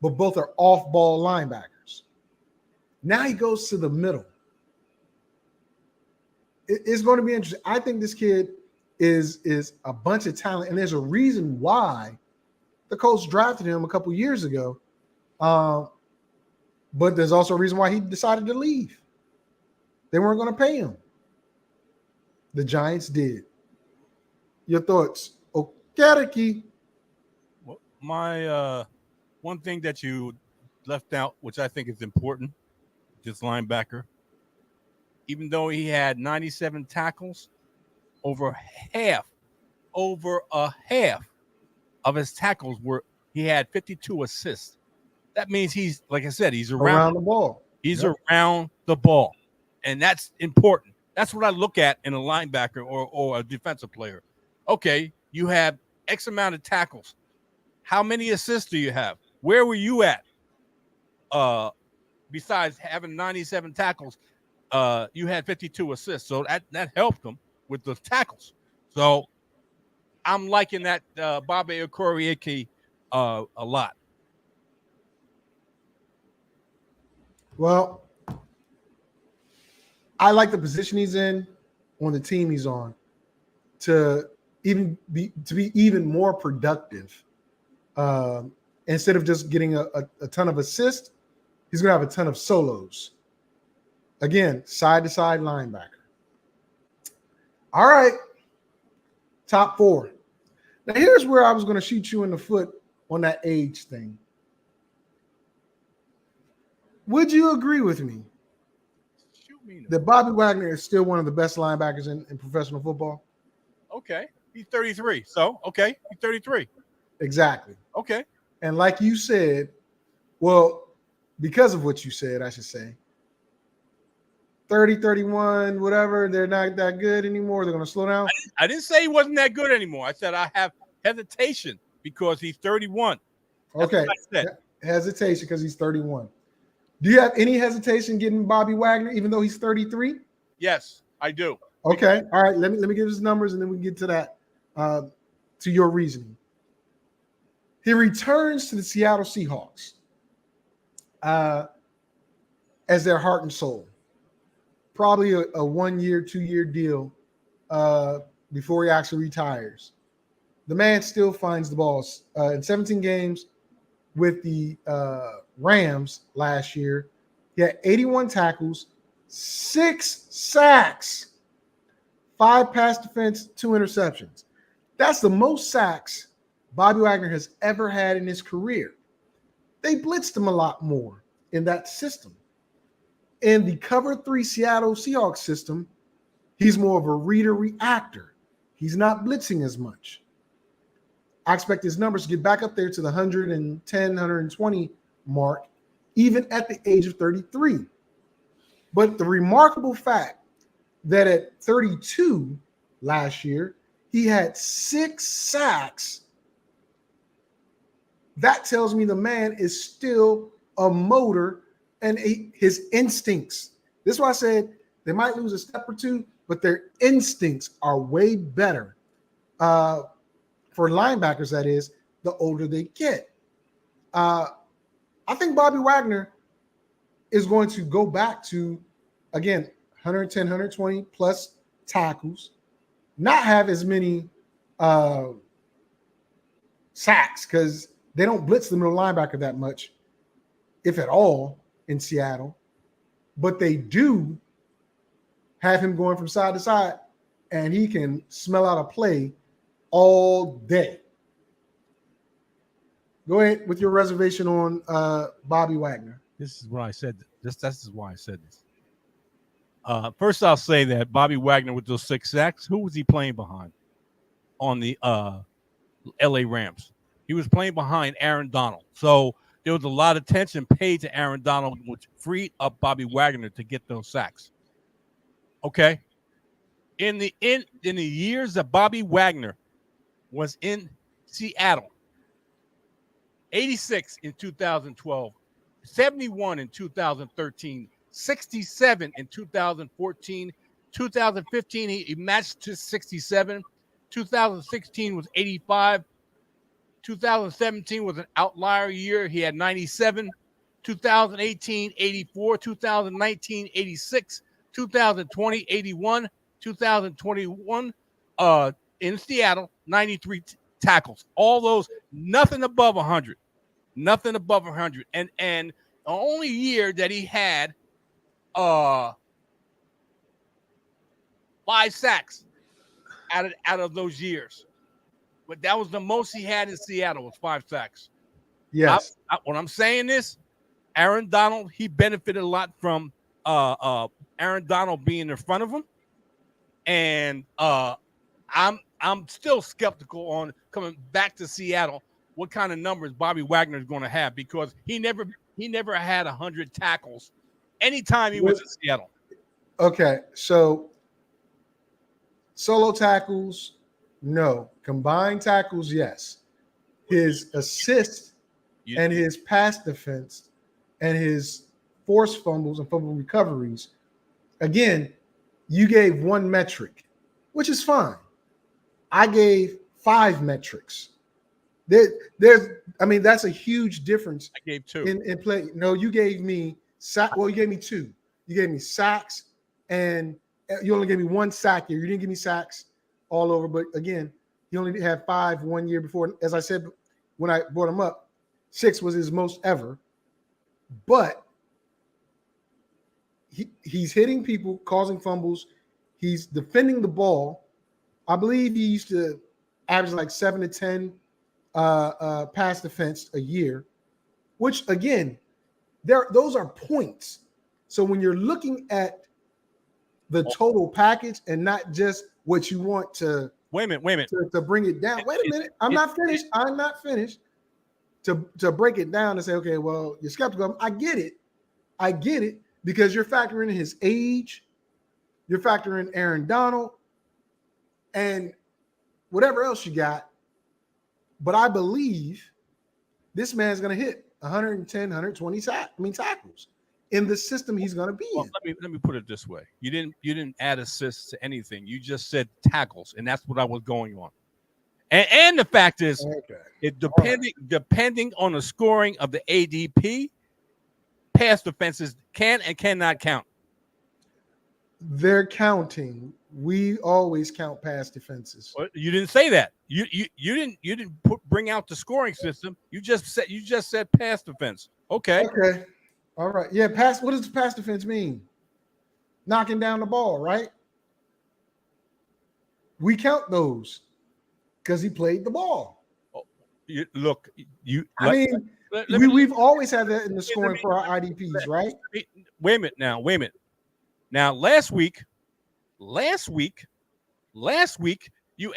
But both are off-ball linebackers. Now he goes to the middle. It's going to be interesting. I think this kid is a bunch of talent, and there's a reason why the Colts drafted him a couple years ago. But there's also a reason why he decided to leave. They weren't going to pay him. The Giants did. Your thoughts? Okereke. Well, my one thing that you left out, which I think is important, this linebacker, even though he had 97 tackles, over a half of his tackles he had 52 assists. That means he's, like I said, he's around the ball. He's around the ball. And that's important. That's what I look at in a linebacker or a defensive player. Okay, you have X amount of tackles. How many assists do you have? Where were you at? Besides having 97 tackles, you had 52 assists. So that helped him with the tackles. So I'm liking that Bobby Okorike a lot. Well, I like the position he's in on the team he's on to be even more productive. Instead of just getting a ton of assists, he's going to have a ton of solos. Again, side-to-side linebacker. All right, top 4. Now, here's where I was going to shoot you in the foot on that age thing. Would you agree with me that Bobby Wagner is still one of the best linebackers in professional football? Okay. He's 33. So, okay. He's 33. Exactly. Okay. And like you said, well, because of what you said, I should say, 30, 31, whatever, they're not that good anymore. They're going to slow down. I didn't say he wasn't that good anymore. I said I have hesitation because he's 31. That's okay. what I said. Hesitation because he's 31. Do you have any hesitation getting Bobby Wagner, even though he's 33? Yes, I do. Okay. All right. Let me give his numbers and then we can get to that, to your reasoning. He returns to the Seattle Seahawks as their heart and soul. Probably a 1-year, 2-year deal before he actually retires. The man still finds the balls. In 17 games with the Rams last year, he had 81 tackles, 6 sacks, 5 pass defense, 2 interceptions. That's the most sacks Bobby Wagner has ever had in his career. They blitzed him a lot more in that system. In the cover 3 Seattle Seahawks system, he's more of a reader-reactor. He's not blitzing as much. I expect his numbers to get back up there to the 110, 120 mark, even at the age of 33. But the remarkable fact that at 32 last year, he had 6 sacks. That tells me the man is still a motor and his instincts. This is why I said They might lose a step or two, but their instincts are way better. For linebackers, that is, the older they get. I think Bobby Wagner is going to go back to, again, 110, 120 plus tackles, not have as many sacks because they don't blitz the middle linebacker that much, if at all, in Seattle. But they do have him going from side to side, and he can smell out a play all day. Go ahead with your reservation on Bobby Wagner. This is what I said. This is why I said this. First, I'll say that Bobby Wagner with those 6 sacks, who was he playing behind on the LA Rams? He was playing behind Aaron Donald. So there was a lot of attention paid to Aaron Donald, which freed up Bobby Wagner to get those sacks. Okay. In the years that Bobby Wagner was in Seattle, 86 in 2012, 71 in 2013, 67 in 2014, 2015 he matched to 67, 2016 was 85, 2017 was an outlier year, he had 97, 2018 84, 2019 86, 2020 81, 2021 in Seattle 93 tackles. All those, nothing above 100. Nothing above 100. And the only year that he had 5 sacks out of those years. But that was the most he had in Seattle, was 5 sacks. Yes. When I'm saying this, Aaron Donald, he benefited a lot from Aaron Donald being in front of him. And I'm still skeptical on coming back to Seattle, what kind of numbers Bobby Wagner is going to have, because he never had 100 tackles anytime he was in Seattle. Okay, so solo tackles, no. Combined tackles, yes. His assist and his pass defense and his forced fumbles and fumble recoveries, again, you gave 1 metric, which is fine. I gave 5 metrics. That's a huge difference. I gave 2 in play. No, you gave me you gave me 2. You gave me sacks, and you only gave me 1 sack here. You didn't give me sacks all over, but again, he only had 5 1 year before. As I said when I brought him up, 6 was his most ever. But he's hitting people, causing fumbles. He's defending the ball. I believe he used to average like 7 to 10 pass defense a year, which again, those are points. So when you're looking at the total package and not just what you want to wait a minute to bring it down. Wait a minute, I'm not finished. To break it down and say, okay, well, you're skeptical. I get it because you're factoring in his age, you're factoring in Aaron Donald, and whatever else you got. But I believe this man's going to hit 110, 120 tackles in the system he's going to be in. Let me put it this way. You didn't add assists to anything. You just said tackles, and that's what I was going on. And the fact is, depending on the scoring of the ADP, pass defenses can and cannot count. They're counting. We always count pass defenses. Well, you didn't say that. You didn't bring out the scoring system. You just said pass defense. Okay. All right. Yeah, pass. What does pass defense mean? Knocking down the ball, right? We count those because he played the ball. We've always had that in the scoring for our IDPs, right? Wait a minute. Now, last week, you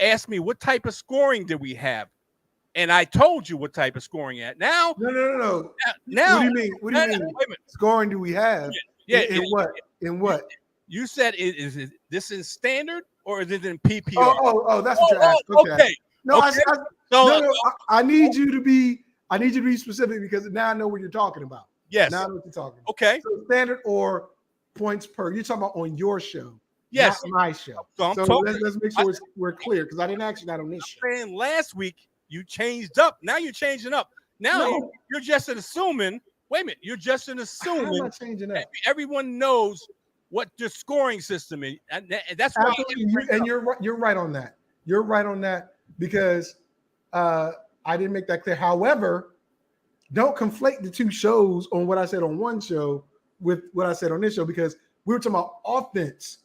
asked me what type of scoring did we have, and I told you what type of scoring at. Now, no. Now, what do you mean? Scoring do we have? Yeah. In what? You said is this in standard or is it in PPR? Oh, that's what you're asking. Okay. No, I need you to be specific because now I know what you're talking about. Yes. Now I know what you're talking about. Okay. So standard or points per. You're talking about on your show, Yes. not my show. So I'm So talking. let's make sure we're clear because I didn't ask you that on this show. Saying last week you changed up. Now you're changing up. Now No. you're just assuming. Wait a minute. You're just How am assuming I changing up? everyone knows what the scoring system is, and that's why. You're right on that. You're right on that because I didn't make that clear. However, don't conflate the two shows on what I said on one show with what I said on this show because we were talking about offense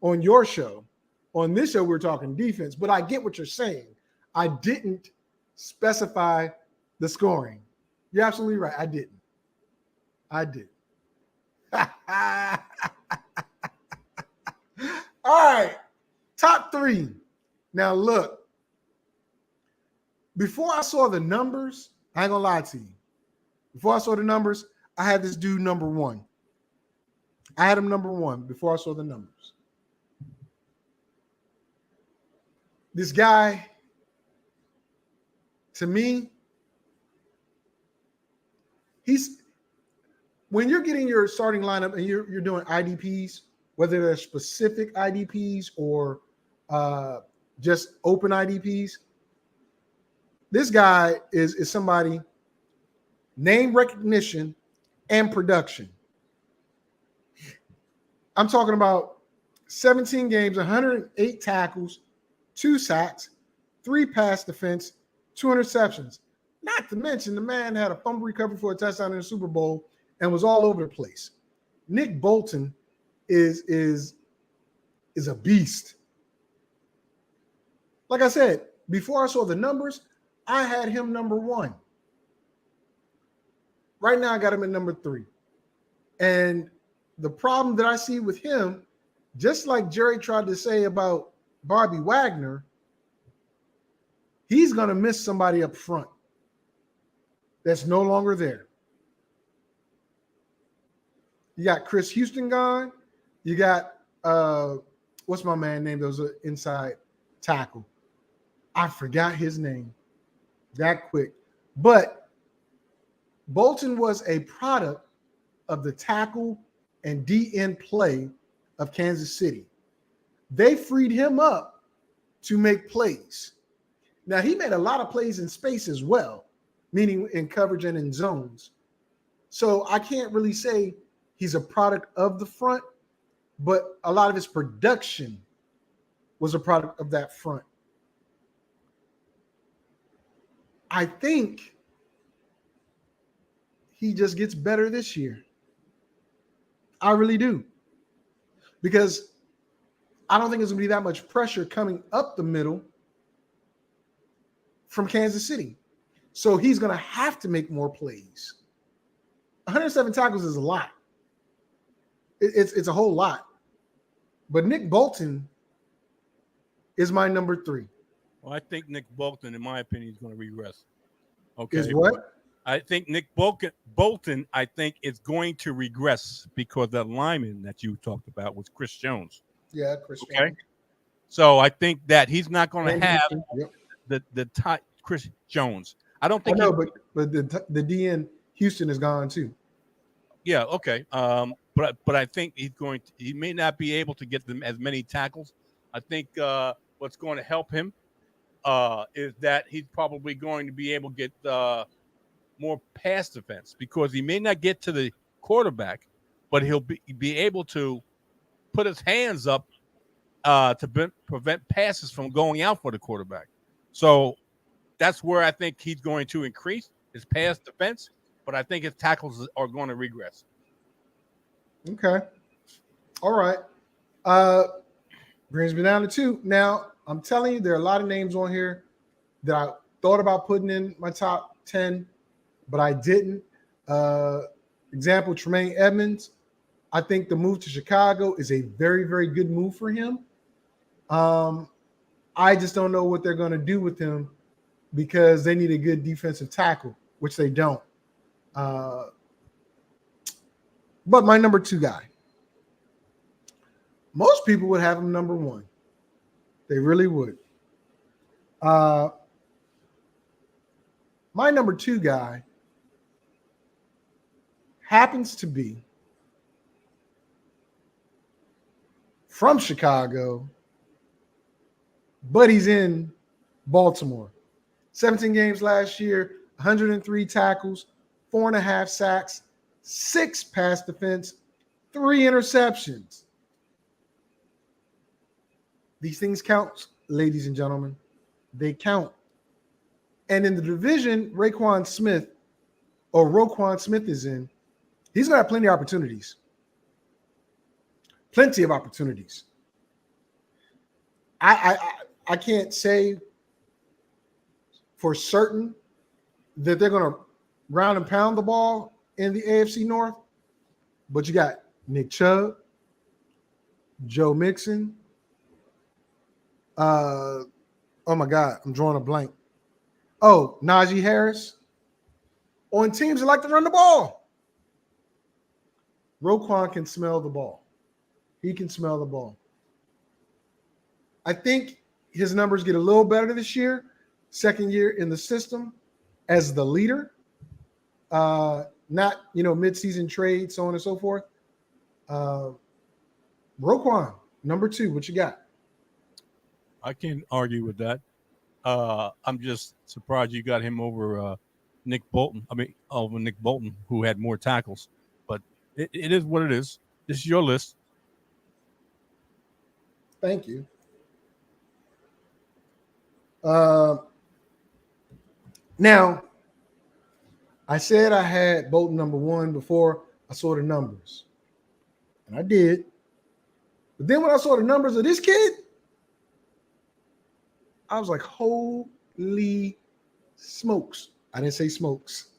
on your show. On this show, we were talking defense. But I get what you're saying. I didn't specify the scoring. You're absolutely right. I didn't. All right. Top 3. Now, look. Before I saw the numbers, I ain't going to lie to you. Before I saw the numbers, I had this dude number 1. I had him number 1 before I saw the numbers. This guy, to me, when you're getting your starting lineup and you're doing IDPs, whether they're specific IDPs or just open IDPs, this guy is somebody name recognition and production. I'm talking about 17 games, 108 tackles, 2 sacks, 3 pass defense, 2 interceptions. Not to mention the man had a fumble recovery for a touchdown in the Super Bowl and was all over the place. Nick Bolton is a beast. Like I said, before I saw the numbers, I had him number 1. Right now, I got him at number 3. And the problem that I see with him, just like Jerry tried to say about Bobby Wagner, he's going to miss somebody up front that's no longer there. You got Chris Houston gone. You got, what's my man name? That was an inside tackle. I forgot his name that quick. But Bolton was a product of the tackle and DN play of Kansas City. They freed him up to make plays. Now, he made a lot of plays in space as well, meaning in coverage and in zones. So I can't really say he's a product of the front, but a lot of his production was a product of that front. I think he just gets better this year. I really do. Because I don't think there's going to be that much pressure coming up the middle from Kansas City. So he's going to have to make more plays. 107 tackles is a lot. It's a whole lot. But Nick Bolton is my number 3. Well, I think Nick Bolton, in my opinion, is going to regress. Okay. Is what? I think Nick Bolton, I think, is going to regress because the lineman that you talked about was Chris Jones. Yeah, Chris Okay. Jones. So I think that he's not going to have Yep. the type Chris Jones. I don't think. No, but the DN Houston is gone too. Yeah. Okay. But I think he may not be able to get them as many tackles. I think what's going to help him is that he's probably going to be able to get more pass defense because he may not get to the quarterback, but he'll be able to put his hands up to prevent passes from going out for the quarterback. So that's where I think he's going to increase his pass defense, but I think his tackles are going to regress. Okay. All right. Brings me down to 2. Now, I'm telling you, there are a lot of names on here that I thought about putting in my top 10, but I didn't. Example, Tremaine Edmonds. I think the move to Chicago is a very, very good move for him. I just don't know what they're going to do with him because they need a good defensive tackle, which they don't. But my number 2 guy, most people would have him number 1. They really would. My number 2 guy happens to be from Chicago, but he's in Baltimore. 17 games last year, 103 tackles, 4.5 sacks, 6 pass defense, 3 interceptions. These things count, ladies and gentlemen. They count. And in the division Roquan Smith is in, he's going to have plenty of opportunities. Plenty of opportunities. I can't say for certain that they're going to round and pound the ball in the AFC North, but you got Nick Chubb, Joe Mixon. Oh my God, I'm drawing a blank. Oh, Najee Harris. On teams that like to run the ball. Roquan can smell the ball. He can smell the ball. I think his numbers get a little better this year. Second year in the system as the leader. Not, mid-season trade, so on and so forth. Roquan, number 2, what you got? I can't argue with that. I'm just surprised you got him over Nick Bolton. Over Nick Bolton, who had more tackles. But it is what it is. This is your list. Thank you. Now, I said I had Bolton number 1 before I saw the numbers. And I did. But then when I saw the numbers of this kid, I was like, holy smokes. I didn't say smokes.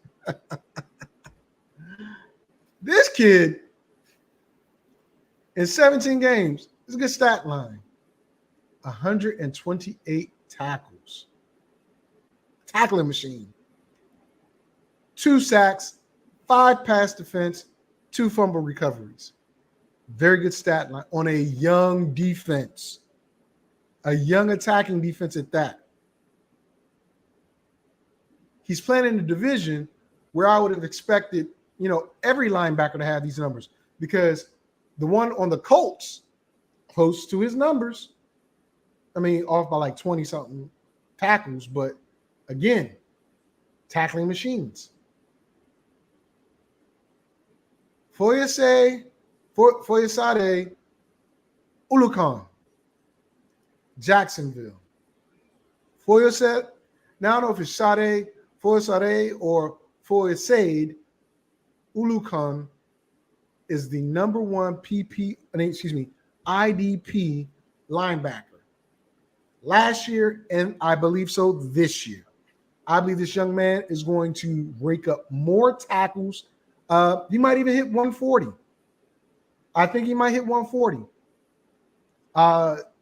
This kid in 17 games, it's a good stat line. 128 tackles. Tackling machine. 2 sacks, 5 pass defense, 2 fumble recoveries. Very good stat line on a young defense. A young attacking defense at that. He's playing in a division where I would have expected, every linebacker to have these numbers, because the one on the Colts, close to his numbers, off by like 20-something tackles, but again, tackling machines. Foyesade Ulukan, Jacksonville. Foyesade, now I don't know if it's Foyesade or Foyesade Ulukan is the number 1 IDP linebacker. Last year, and I believe so this year. I believe this young man is going to rake up more tackles. He might even hit 140. I think he might hit 140.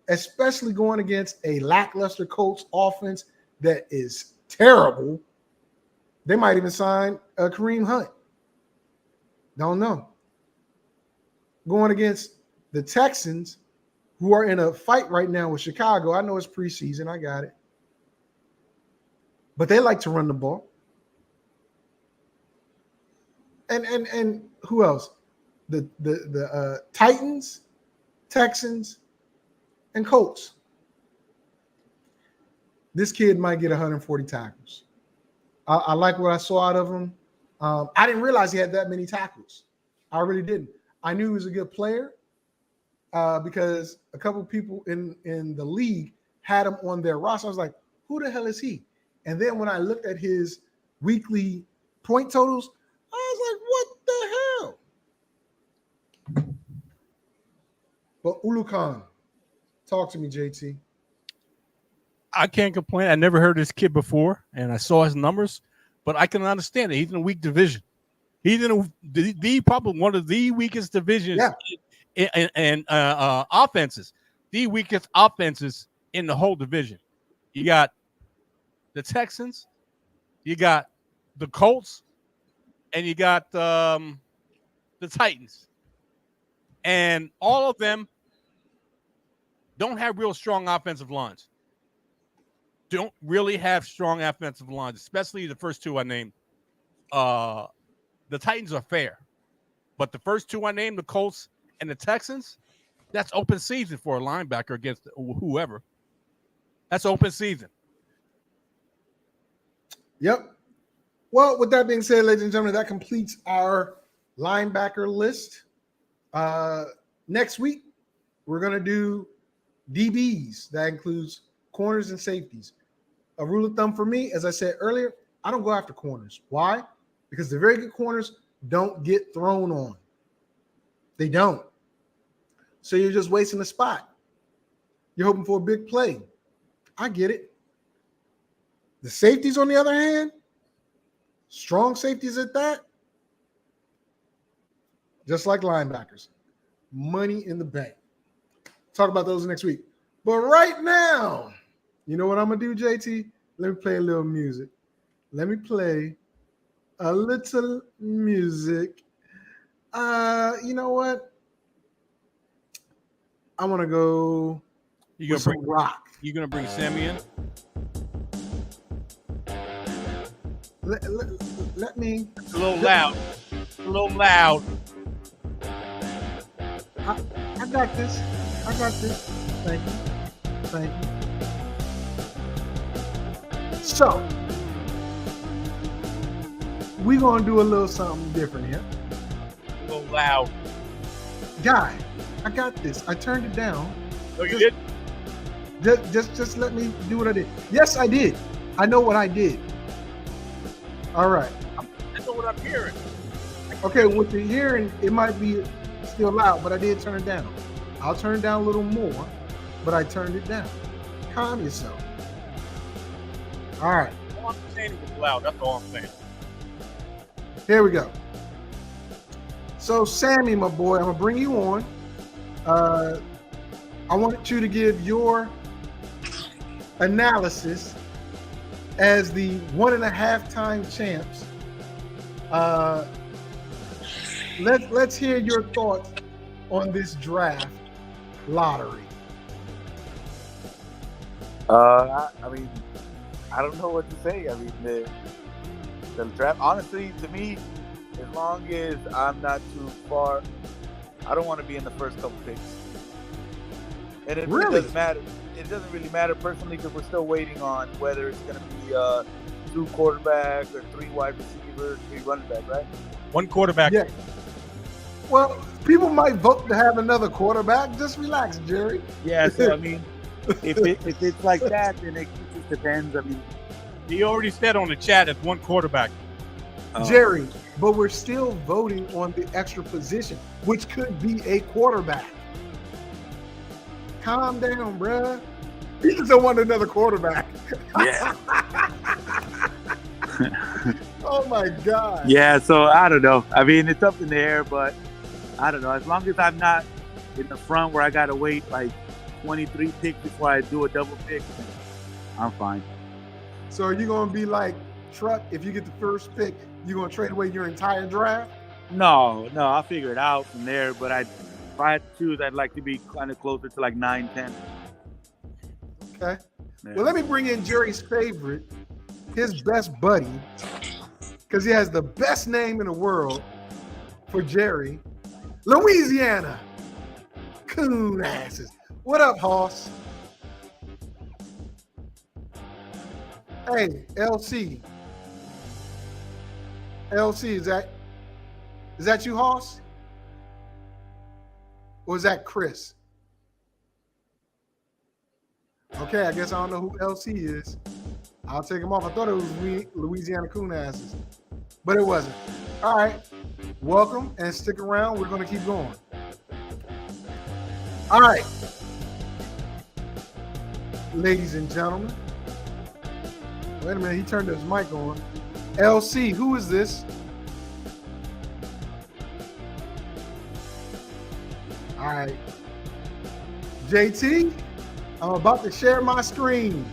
Especially going against a lackluster Colts offense that is terrible. They might even sign Kareem Hunt. Don't know. Going against the Texans, who are in a fight right now with Chicago. I know it's preseason. I got it. But they like to run the ball. And who else? The Titans, Texans, and Colts. This kid might get 140 tackles. I like what I saw out of him. I didn't realize he had that many tackles. I really didn't. I knew he was a good player because a couple of people in the league had him on their roster. I was like, who the hell is he? And then when I looked at his weekly point totals, I was like, what the hell? But Ulukan, talk to me, JT. I can't complain. I never heard this kid before, and I saw his numbers, but I can understand it. He's in a weak division. He's in the probably one of the weakest divisions and offenses. The weakest offenses in the whole division. You got the Texans, you got the Colts, and you got the Titans. And all of them don't have real strong offensive lines. Don't really have strong offensive lines, especially the first 2 I named. The Titans are fair, but the first 2 I named, the Colts and the Texans, That's open season for a linebacker against whoever. That's open season. Yep. Well, with that being said, ladies and gentlemen, that completes our linebacker list. Next week, we're going to do DBs. That includes corners and safeties. A rule of thumb for me, as I said earlier, I don't go after corners. Why? Because the very good corners don't get thrown on. They don't. So you're just wasting a spot. You're hoping for a big play. I get it. The safeties, on the other hand, strong safeties at that, just like linebackers, money in the bank. Talk about those next week. But right now, you know what I'm going to do, JT? Let me play a little music. Let me play a little music. You know what? I want to go with some rock. You going to bring Sammy in? Let me. It's a little loud. A little loud. I got this. I got this. Thank you. Thank you. So, we're going to do a little something different here. A little loud. Guy, I got this. I turned it down. No, you did? Just let me do what I did. Yes, I did. I know what I did. All right. I know what I'm hearing. Okay, what you're hearing, it might be still loud, but I did turn it down. I'll turn it down a little more, but I turned it down. Calm yourself. All right. All I'm saying it was loud. That's all I'm saying. Here we go. So, Sammy, my boy, I'm going to bring you on. I want you to give your analysis as the 1.5-time champs. Let's hear your thoughts on this draft lottery. I mean, I don't know what to say. I mean, the draft, honestly, to me, as long as I'm not too far, I don't want to be in the first couple picks. And it really doesn't matter. It doesn't really matter personally because we're still waiting on whether it's going to be 2 quarterbacks or 3 wide receivers, 3 running back, right? 1 quarterback. Yeah. Well, people might vote to have another quarterback. Just relax, Jerry. Yeah, so I mean, if it's like that, then it just depends. I mean, he already said on the chat it's 1 quarterback. Jerry, but we're still voting on the extra position, which could be a quarterback. Calm down, bruh. He just don't want another quarterback. Yeah. Oh, my God. Yeah, so I don't know. I mean, it's up in the air, but I don't know. As long as I'm not in the front where I got to wait like 23 picks before I do a double pick, I'm fine. So are you going to be like Truck? If you get the first pick, you're going to trade away your entire draft? No, I'll figure it out from there. But if I had to choose, I'd like to be kind of closer to like 9, 10. Okay. Yeah. Well, let me bring in Jerry's favorite, his best buddy, because he has the best name in the world for Jerry. Louisiana. Coon asses. What up, Hoss? Hey, LC. LC, is that you, Hoss? Or is that Chris? Okay, I guess I don't know who LC is. I'll take him off. I thought it was Louisiana Coon asses, but it wasn't. All right, welcome and stick around. We're going to keep going. All right, ladies and gentlemen. Wait a minute, he turned his mic on. LC, who is this? All right. JT, I'm about to share my screen.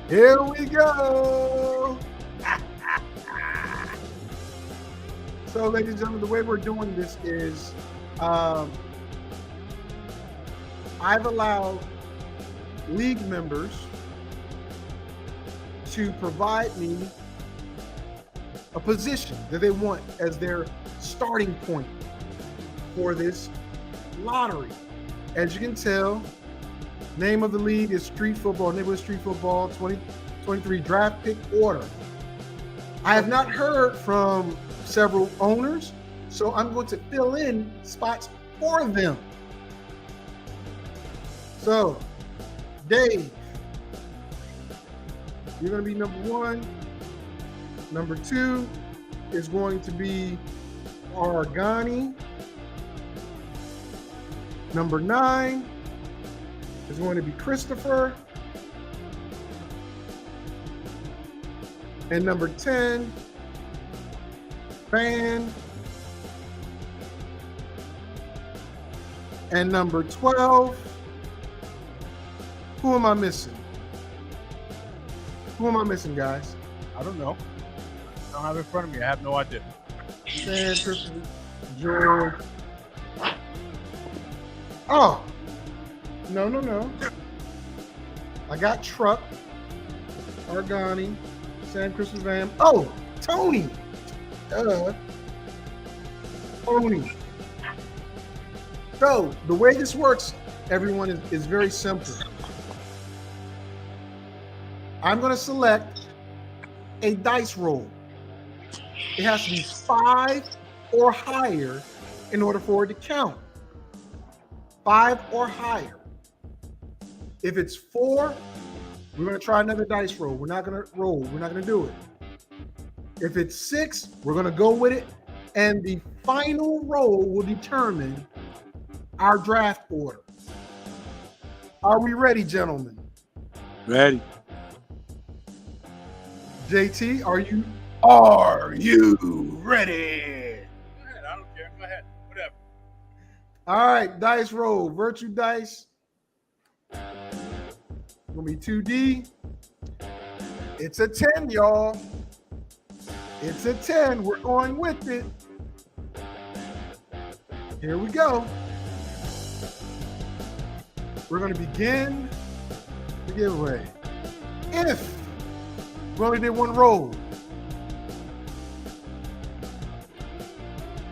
Here we go. So, ladies and gentlemen, the way we're doing this is I've allowed league members to provide me a position that they want as their starting point for this lottery. As you can tell, name of the league is Street Football, Neighborhood Street Football 2023 draft pick order. I have not heard from several owners, so I'm going to fill in spots for them. So, Dave, you're going to be number 1. Number 2 is going to be Argani. Number 9 is going to be Christopher. And number 10, Van. And number 12, who am I missing? Who am I missing, guys? I don't know. I don't have it in front of me. I have no idea. San Christopher, George. Oh, no. I got Truck, Argani, Sam Christopher Van. Oh, Tony. Tony. So the way this works, everyone, is very simple. I'm going to select a dice roll. It has to be 5 or higher in order for it to count. 5 or higher. If it's 4, we're going to try another dice roll. We're not going to roll. We're not going to do it. If it's 6, we're going to go with it. And the final roll will determine our draft order. Are we ready, gentlemen? Ready. JT, are you ready? Go ahead. I don't care. Go ahead. Whatever. All right, dice roll. Virtue dice. Gonna be 2D. It's a 10, y'all. It's a 10. We're going with it. Here we go. We're gonna begin the giveaway. If we only did one roll,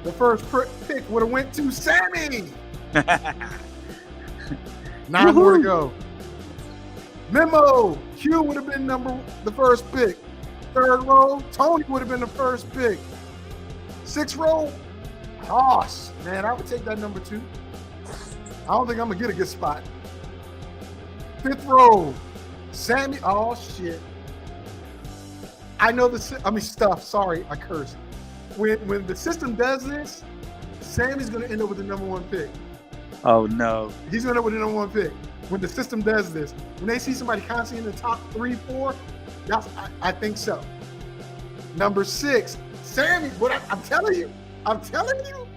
the first pick would have went to Sammy. 9 more to go. Memo, Q would have been the first pick. 3rd row, Tony would have been the first pick. 6th row, Hoss. Man, I would take that number 2. I don't think I'm gonna get a good spot. 5th row, Sammy. Oh shit. I know stuff. Sorry, I cursed. When the system does this, Sammy's gonna end up with the number 1 pick. Oh no. He's gonna end up with the number 1 pick. When the system does this, when they see somebody constantly in the top 3, 4, I think so. Number 6, Sammy. I'm telling you.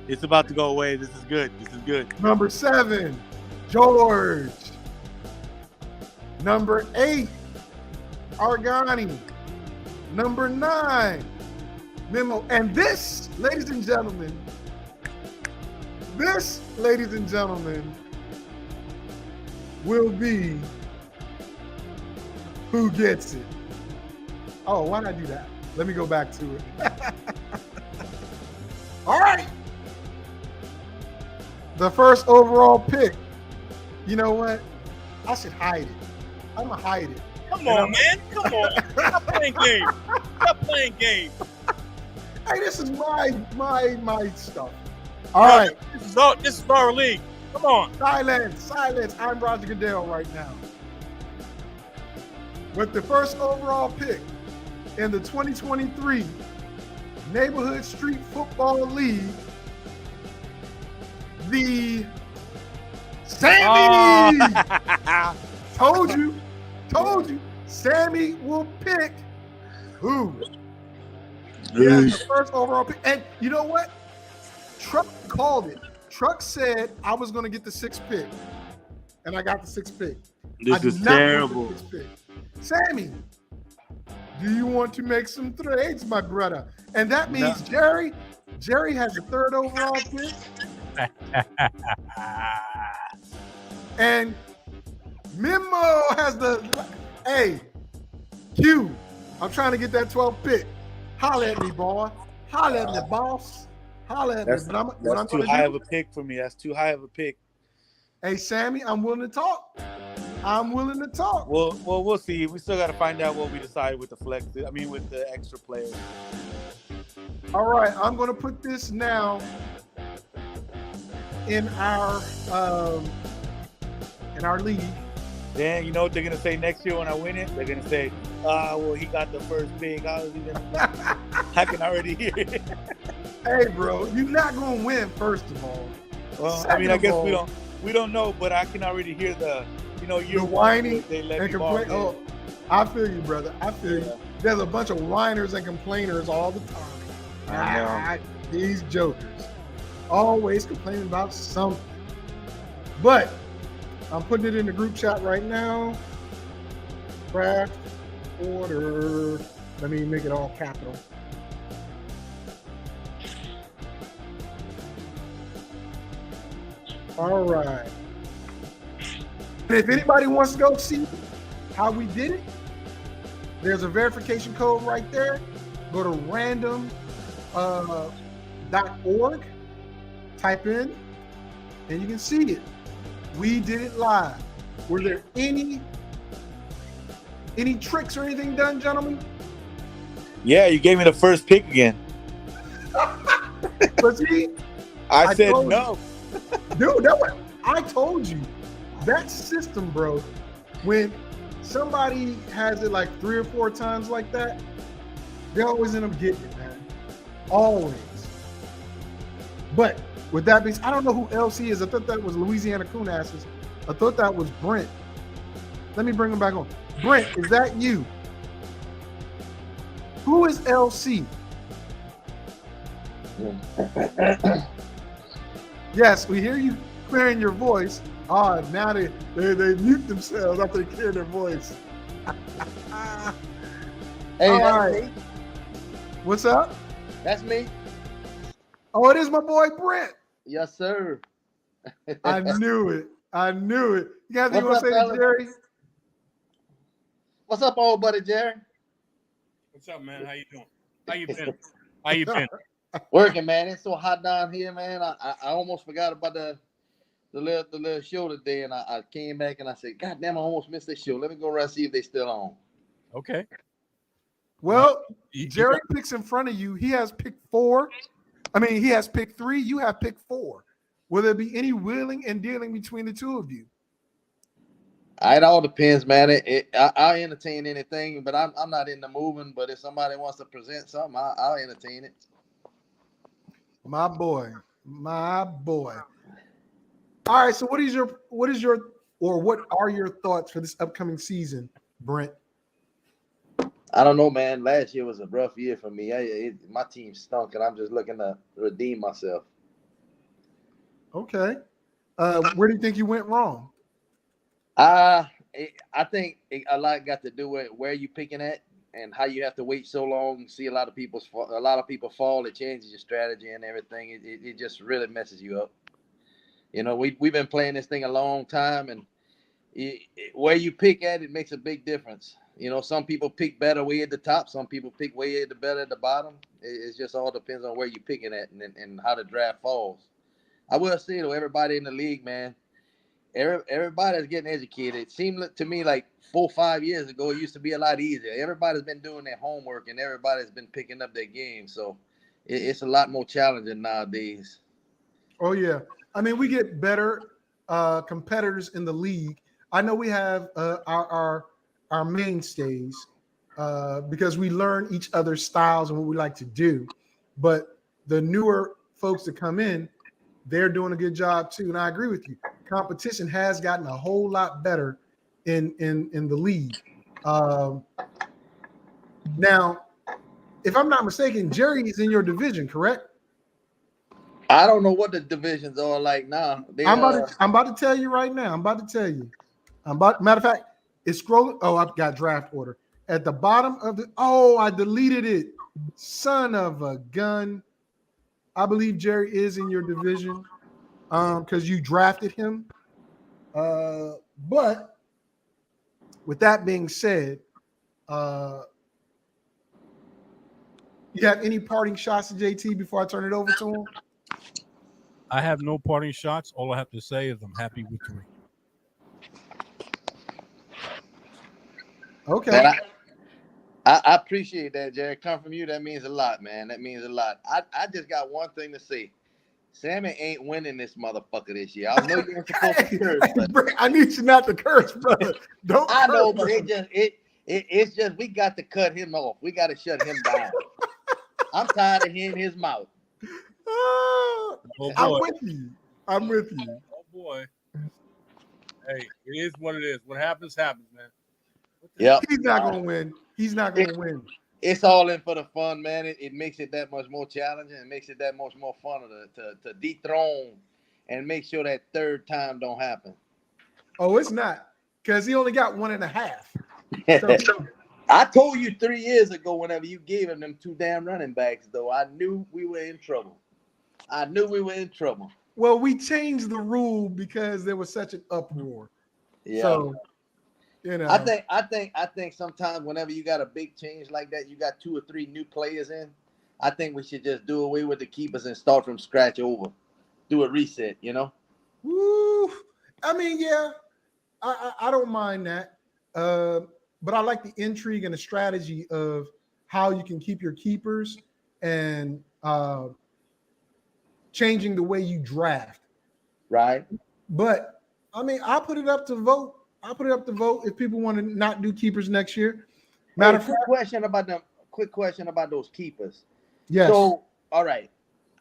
It's about to go away. This is good. Number 7, George. Number 8, Argani. Number 9, Memo. And this, ladies and gentlemen, will be who gets it. Oh, why not do that? Let me go back to it. All right. The first overall pick. You know what? I should hide it. I'm going to hide it. Come on, man. Come on. Stop playing games. Hey, this is my stuff. All right. This is our league. Come on. Silence. I'm Roger Goodell right now. With the first overall pick in the 2023 Neighborhood Street Football League, the Sammy! Told you. Sammy will pick who? Yeah, the first overall pick. And you know what? Truck called it. Truck said I was going to get the 6th pick. And I got the 6th pick. This is terrible. Sammy, do you want to make some trades, my brother? And that means Jerry has the 3rd overall pick. And Memo has hey, Q, I'm trying to get that 12th pick. Holla at me, boy. Holla at me, boss. holla at me. That's, But what I'm that's too gonna high do, of a pick for me. That's too high of a pick. hey Sammy, I'm willing to talk. I'm willing to talk. Well, we'll see. We still got to find out what we decide with the flex. I mean, with the extra players. All right, I'm gonna put this now in our league. Then you know what they're gonna say next year when I win it? They're gonna say, well, he got the first pick. How is he gonna? I can already hear it. Hey, bro, you're not gonna win. First of all, Well, I mean, I guess we don't know, but I can already hear the, the whining they let and me ball complain. Oh, I feel you, brother. I feel you. There's a bunch of whiners and complainers all the time. I know. These jokers always complaining about something. But I'm putting it in the group chat right now. Draft order. Let me make it all capital. All right. And if anybody wants to go see how we did it, there's a verification code right there. Go to random.org, type in, and you can see it. We did it live. Were there any tricks or anything done, gentlemen? Yeah, you gave me the first pick again. But see, I said no. Dude, I told you. That system, bro, when somebody has it like 3 or 4 times like that, they always end up getting it, man. Always. But with that being said, I don't know who else he is. I thought that was Louisiana Coonasses. I thought that was Brent. Let me bring him back on. Brent, is that you? Who is LC? Yes, we hear you clearing your voice. Now they mute themselves after they clear their voice. Hey, all that's right. me. What's up? That's me. Oh, it is my boy Brent. Yes, sir. I knew it. You got anything you want What's to say up, to fellas? Jerry? What's up, old buddy Jerry? What's up, man? How you doing? How you been? Working, man. It's so hot down here, man. I almost forgot about the little show today, and I came back and I said, God damn, I almost missed this show. Let me go around and see if they still on. Okay. Well, Jerry picks in front of you. He has pick 4. He has pick 3. You have pick 4. Will there be any wheeling and dealing between the two of you? It all depends, man. I'll entertain anything, but I'm not into moving. But if somebody wants to present something, I'll entertain it. My boy. All right. So what are your thoughts for this upcoming season, Brent? I don't know, man. Last year was a rough year for me. My team stunk, and I'm just looking to redeem myself. Okay. Where do you think you went wrong? I think a lot got to do with where you picking at and how you have to wait so long. See a lot of people fall. It changes your strategy and everything. It just really messes you up. We've been playing this thing a long time, and where you pick at, it makes a big difference. Some people pick better way at the top. Some people pick way better at the bottom. It just all depends on where you're picking at and how the draft falls. I will say, though, everybody in the league, man, everybody's getting educated. It seemed to me like 4 or 5 years ago, it used to be a lot easier. Everybody's been doing their homework, and everybody's been picking up their game. So it's a lot more challenging nowadays. Oh, yeah. We get better competitors in the league. I know we have our mainstays because we learn each other's styles and what we like to do. But the newer folks that come in, they're doing a good job too. And I agree with you. Competition has gotten a whole lot better in the league. Now, if I'm not mistaken, Jerry is in your division, correct? I don't know what the divisions are like now. I'm about to tell you right now. Matter of fact, it's scrolling. Oh, I've got draft order at the bottom of the. Oh, I deleted it. Son of a gun. I believe Jerry is in your division because you drafted him. But with that being said, you have any parting shots to JT before I turn it over to him? I have no parting shots. All I have to say is I'm happy with 3. Okay. Man, I appreciate that, Jerry. Come from you, that means a lot, man. That means a lot. I just got one thing to say. Sammy ain't winning this motherfucker this year. I know you ain't supposed to curse, but I need you not to curse, brother. Don't. I curse, know, but brother. it's just we got to cut him off. We got to shut him down. I'm tired of hearing his mouth. Oh, I'm boy. with you. I'm with you. Oh, boy. Hey, it is what it is. What happens, happens, man. Yep. He's not gonna win. He's not gonna win. It's all in for the fun, man. It makes it that much more challenging. It makes it that much more fun to dethrone and make sure that third time don't happen. Oh, it's not, because he only got 1.5. So, I told you 3 years ago, whenever you gave him them 2 damn running backs, though, I knew we were in trouble. well, we changed the rule because there was such an uproar. Yeah. So, you know, I think sometimes whenever you got a big change like that, you got 2 or 3 new players in. I think we should just do away with the keepers and start from scratch over. Do a reset, you know? woo, I mean, yeah, I don't mind that. But I like the intrigue and the strategy of how you can keep your keepers and changing the way you draft. Right? But I mean, I'll put it up to vote. If people want to not do keepers next year. Matter of quick fact, question about those keepers. yes. So, all right,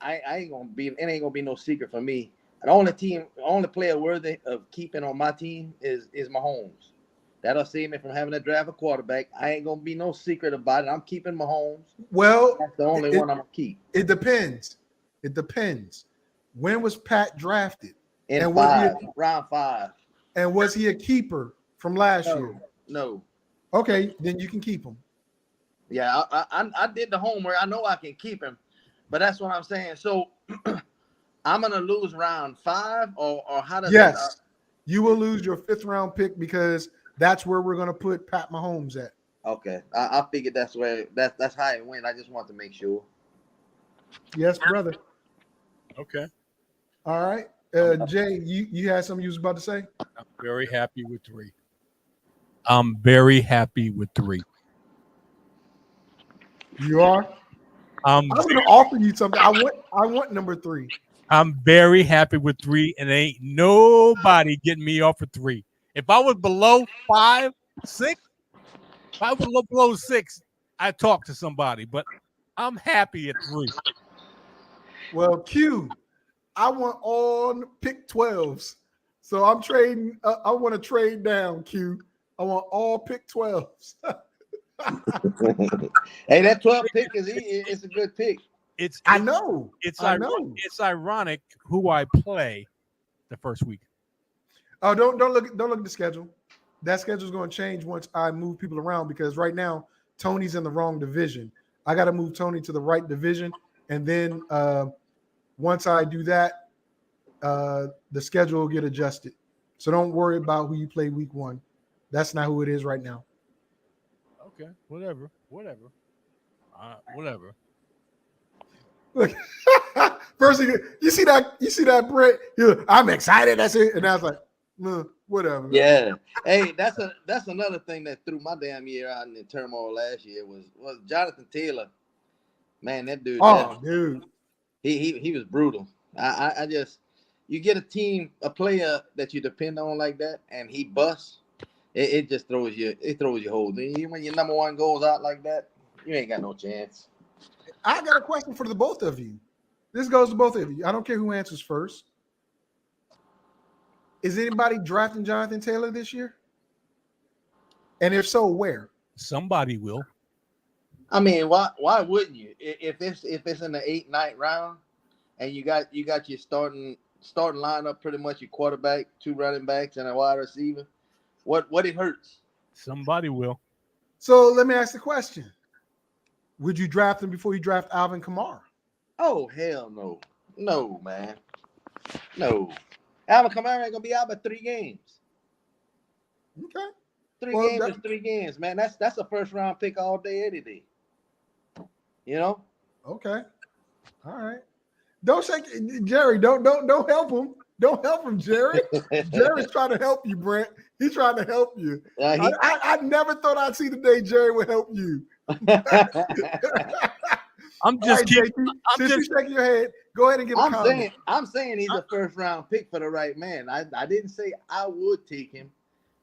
it ain't gonna be no secret for me. The only player worthy of keeping on my team is Mahomes. That'll save me from having to draft a quarterback. I ain't gonna be no secret about it. I'm keeping Mahomes. Well, That's the only one I'm gonna keep. It depends. When was Pat drafted? In And round 5. And was he a keeper from last year? No. Okay, then you can keep him. Yeah, I did the homework. I know I can keep him, but that's what I'm saying. So I'm gonna lose round 5, or how does Yes, you will lose your 5th round pick because that's where we're gonna put Pat Mahomes at. Okay, I figured that's how it went. I just want to make sure. Yes, brother. Okay. All right, Jay, you had something you was about to say? I'm very happy with 3. I'm very happy with 3. You are? I was gonna offer you something. I want number 3. I'm very happy with 3, and ain't nobody getting me off of 3. If I was below 5, 6, if I was below 6, I'd talk to somebody, but I'm happy at 3. Well, Q, I want all pick 12s. So I'm trading. I want to trade down, Q. I want all pick 12s. Hey, that 12 pick it's a good pick. I know. It's ironic who I play the first week. Oh, don't look at the schedule. That schedule is going to change once I move people around, because right now Tony's in the wrong division. I got to move Tony to the right division, and then once I do that, the schedule will get adjusted. So don't worry about who you play week 1. That's not who it is right now. Okay, whatever. Whatever. Look, first thing, you see that, Brett? I'm excited. That's it. And I was like, whatever. Yeah. Hey, that's another thing that threw my damn year out in the turmoil last year was Jonathan Taylor. Man, that dude. Dude. He was brutal. I just, you get a player that you depend on like that, and he busts. It just throws you whole. When your number 1 goes out like that, you ain't got no chance. I got a question for the both of you. This goes to both of you. I don't care who answers first. Is anybody drafting Jonathan Taylor this year? And if so, where? Somebody will. I mean, why wouldn't you? If it's in the 8th, 9th round, and you got your starting lineup, pretty much your quarterback, 2 running backs, and a wide receiver, what it hurts? Somebody will. So let me ask the question. Would you draft him before you draft Alvin Kamara? Oh, hell no. No, man. No. Alvin Kamara ain't gonna be out but 3 games. Okay. 3 games is 3 games, man. That's a 1st round pick all day, any day. You know? Okay. All right. Don't shake Jerry. Don't help him. Don't help him, Jerry. Jerry's trying to help you, Brent. He's trying to help you. I never thought I'd see the day Jerry would help you. I'm just shaking your head. Go ahead and give a comment. I'm saying he's a first round pick for the right man. I didn't say I would take him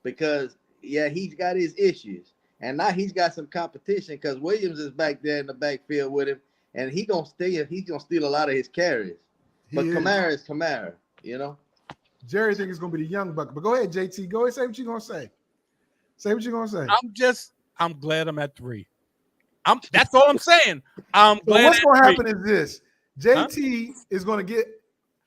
because he's got his issues. And now he's got some competition because Williams is back there in the backfield with him, and he's gonna steal a lot of his carries. But Kamara is Kamara, you know. Jerry thinks it's gonna be the young buck. But go ahead, JT. Go ahead, say what you're gonna say. Say what you're gonna say. I'm glad I'm at 3. That's all I'm saying. I'm glad. What's gonna happen is this: JT is gonna get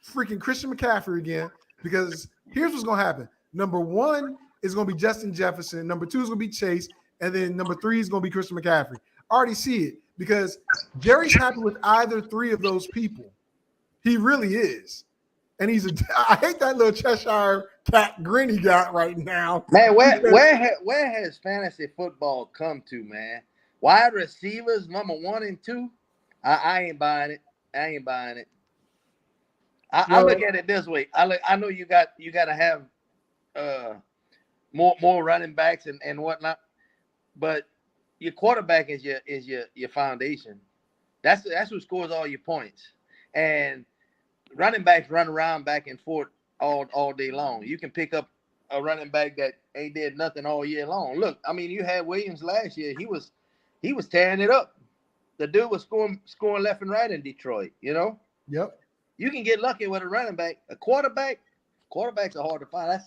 freaking Christian McCaffrey again, because here's what's gonna happen. Number 1 is gonna be Justin Jefferson. Number 2 is gonna be Chase. And then number 3 is going to be Christian McCaffrey. I already see it because Jerry's happy with either 3 of those people. He really is. And I hate that little Cheshire cat grin he got right now. Man, where has fantasy football come to, man? Wide receivers, number 1 and 2? I ain't buying it. I look at it this way. I know you got to have more running backs and whatnot. But your quarterback is your foundation. That's who scores all your points. And running backs run around back and forth all day long. You can pick up a running back that ain't did nothing all year long. Look, I mean, you had Williams last year. He was tearing it up. The dude was scoring left and right in Detroit, you know? Yep. You can get lucky with a running back. A quarterbacks are hard to find.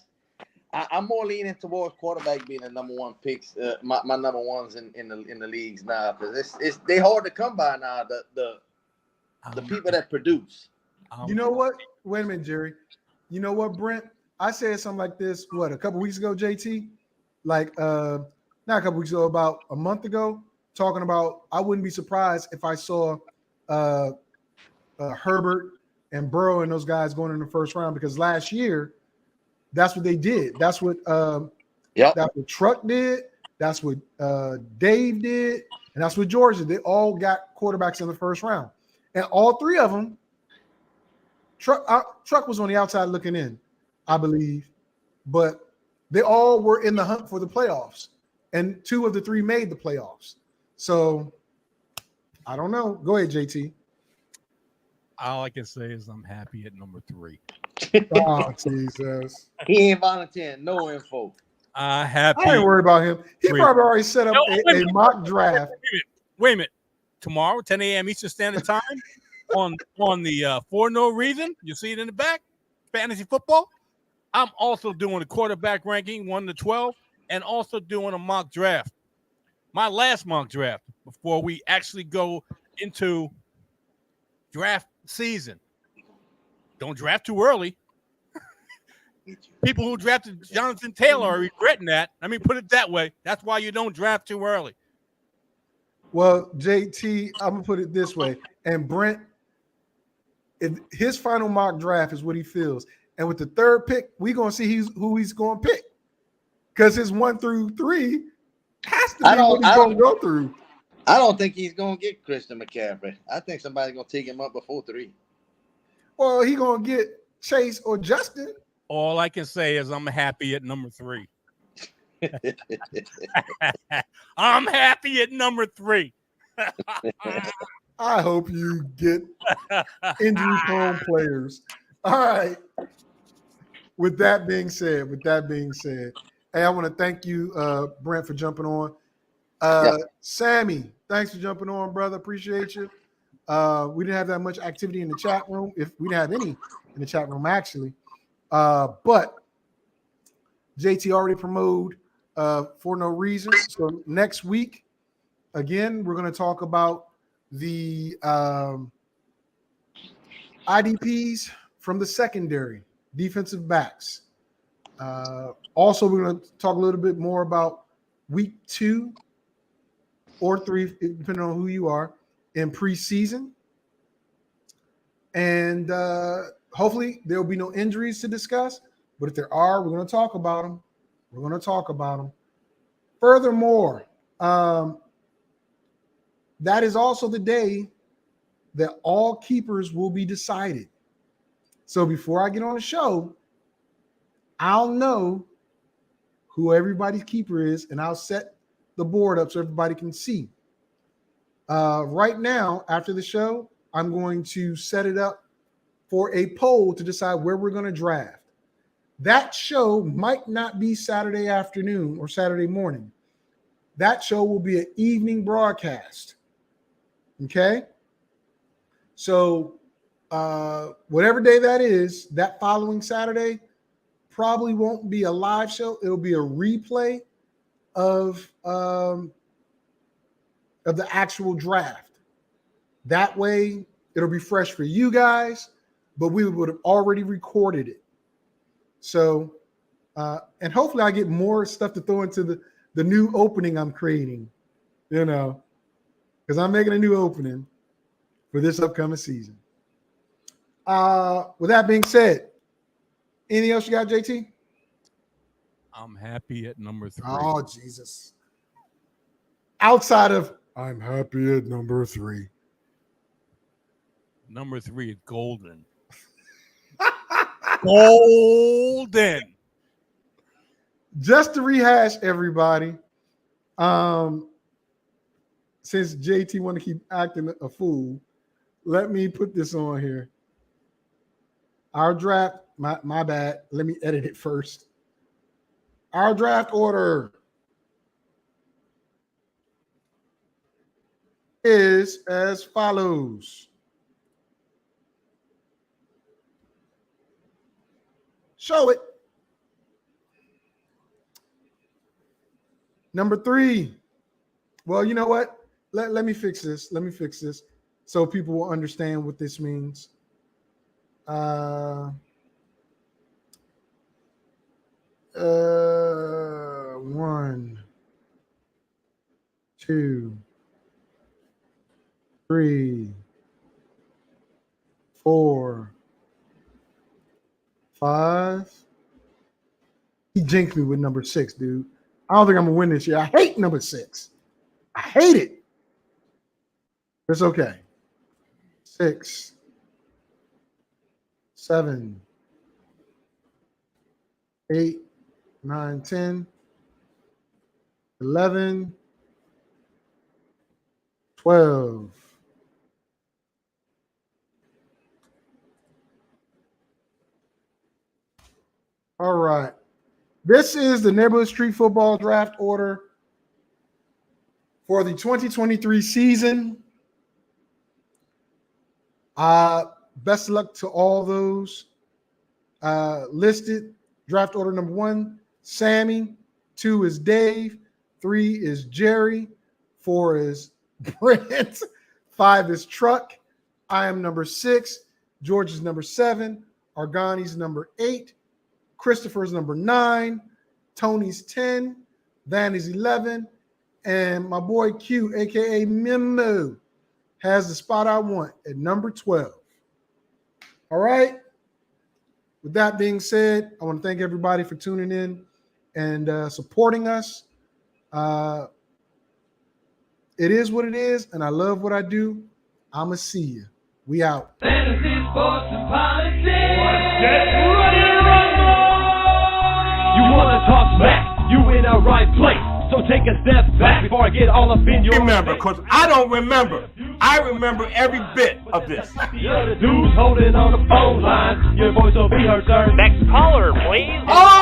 I'm more leaning towards quarterback being the number 1 picks, my number ones in the leagues now, because they hard to come by now. The people that produce. You know what? Wait a minute, Jerry. You know what, Brent? I said something like this. What, a couple weeks ago, JT? Like not a couple weeks ago, about a month ago, talking about I wouldn't be surprised if I saw Herbert and Burrow and those guys going in the first round, because last year. That's what they did. That's what that's what Truck did. That's what Dave did, and that's what Georgia did. They all got quarterbacks in the first round, and all 3 of them. Truck was on the outside looking in, I believe, but they all were in the hunt for the playoffs, and 2 of the 3 made the playoffs. So I don't know. Go ahead, JT. All I can say is I'm happy at number 3. Oh, Jesus. He ain't volunteering. No info. Happy. I ain't worried about him. He probably already set up a mock draft. Wait a minute. Tomorrow, 10 a.m. Eastern Standard Time on the For No Reason. You see it in the back. Fantasy football. I'm also doing a quarterback ranking 1 to 12 and also doing a mock draft. My last mock draft before we actually go into draft season. Don't draft too early. People who drafted Jonathan Taylor are regretting that. Let me put it that way. That's why you don't draft too early. Well, JT, I'm going to put it this way. And Brent, his final mock draft is what he feels. And with the 3rd pick, we're going to see who he's going to pick. Because his 1 through 3 has to be what he's going to go through. I don't think he's going to get Christian McCaffrey. I think somebody's going to take him up before 3. Well, he going to get Chase or Justin. All I can say is I'm happy at number 3. I'm happy at number 3. I hope you get injury-prone players. All right. With that being said, hey, I want to thank you, Brent, for jumping on. Sammy, thanks for jumping on, brother. Appreciate you. We didn't have that much activity in the chat room. If we didn't have any in the chat room, actually. But JT already promoted For No Reason. So next week, again, we're going to talk about the IDPs from the secondary, defensive backs. Also, we're going to talk a little bit more about week 2 or 3, depending on who you are, in preseason. And hopefully there will be no injuries to discuss. But if there are, we're going to talk about them. Furthermore, that is also the day that all keepers will be decided. So before I get on the show, I'll know who everybody's keeper is, and I'll set the board up so everybody can see. Right now, after the show, I'm going to set it up for a poll to decide where we're going to draft. That show might not be Saturday afternoon or Saturday morning. That show will be an evening broadcast. Okay? So whatever day that is, that following Saturday probably won't be a live show. It'll be a replay of the actual draft. That way, it'll be fresh for you guys, but we would have already recorded it. So, and hopefully I get more stuff to throw into the new opening I'm creating, because I'm making a new opening for this upcoming season. With that being said, anything else you got, JT? I'm happy at number 3. Oh, Jesus. Outside of, I'm happy at number 3. Number 3 is golden. Golden. Just to rehash everybody, since JT want to keep acting a fool, let me put this on here. Our draft, my bad. Let me edit it first. Our draft order is as follows. Show it. Number 3. Well, you know what? Let me fix this. Let me fix this so people will understand what this means. 1, 2, 3, 4, 5. He jinxed me with number 6, dude. I don't think I'm gonna win this year. I hate number 6. I hate it. It's okay. 6, 7, 8, 9, 10, 11, 12. All right. This is the Neighborhood Street Football Draft Order for the 2023 season. Best of luck to all those listed. Draft order number 1, Sammy. 2 is Dave. 3 is Jerry. 4 is Brent. 5 is Truck. I am number 6. George is number 7. Argani's number 8. Christopher's number 9. Tony's 10. Vanny's 11. And my boy Q, a.k.a. Memo, has the spot I want at number 12. All right. With that being said, I want to thank everybody for tuning in and supporting us. It is what it is, and I love what I do. I'm going to see you. We out. Fantasy, sports, and politics. Get ready to rumble! You want to talk smack? You in the right place. So take a step back before I get all up in your Remember, because I don't remember. I remember every bit of this. The other dudes holding on the phone line. Your voice will be heard, sir. Next caller, please. Oh!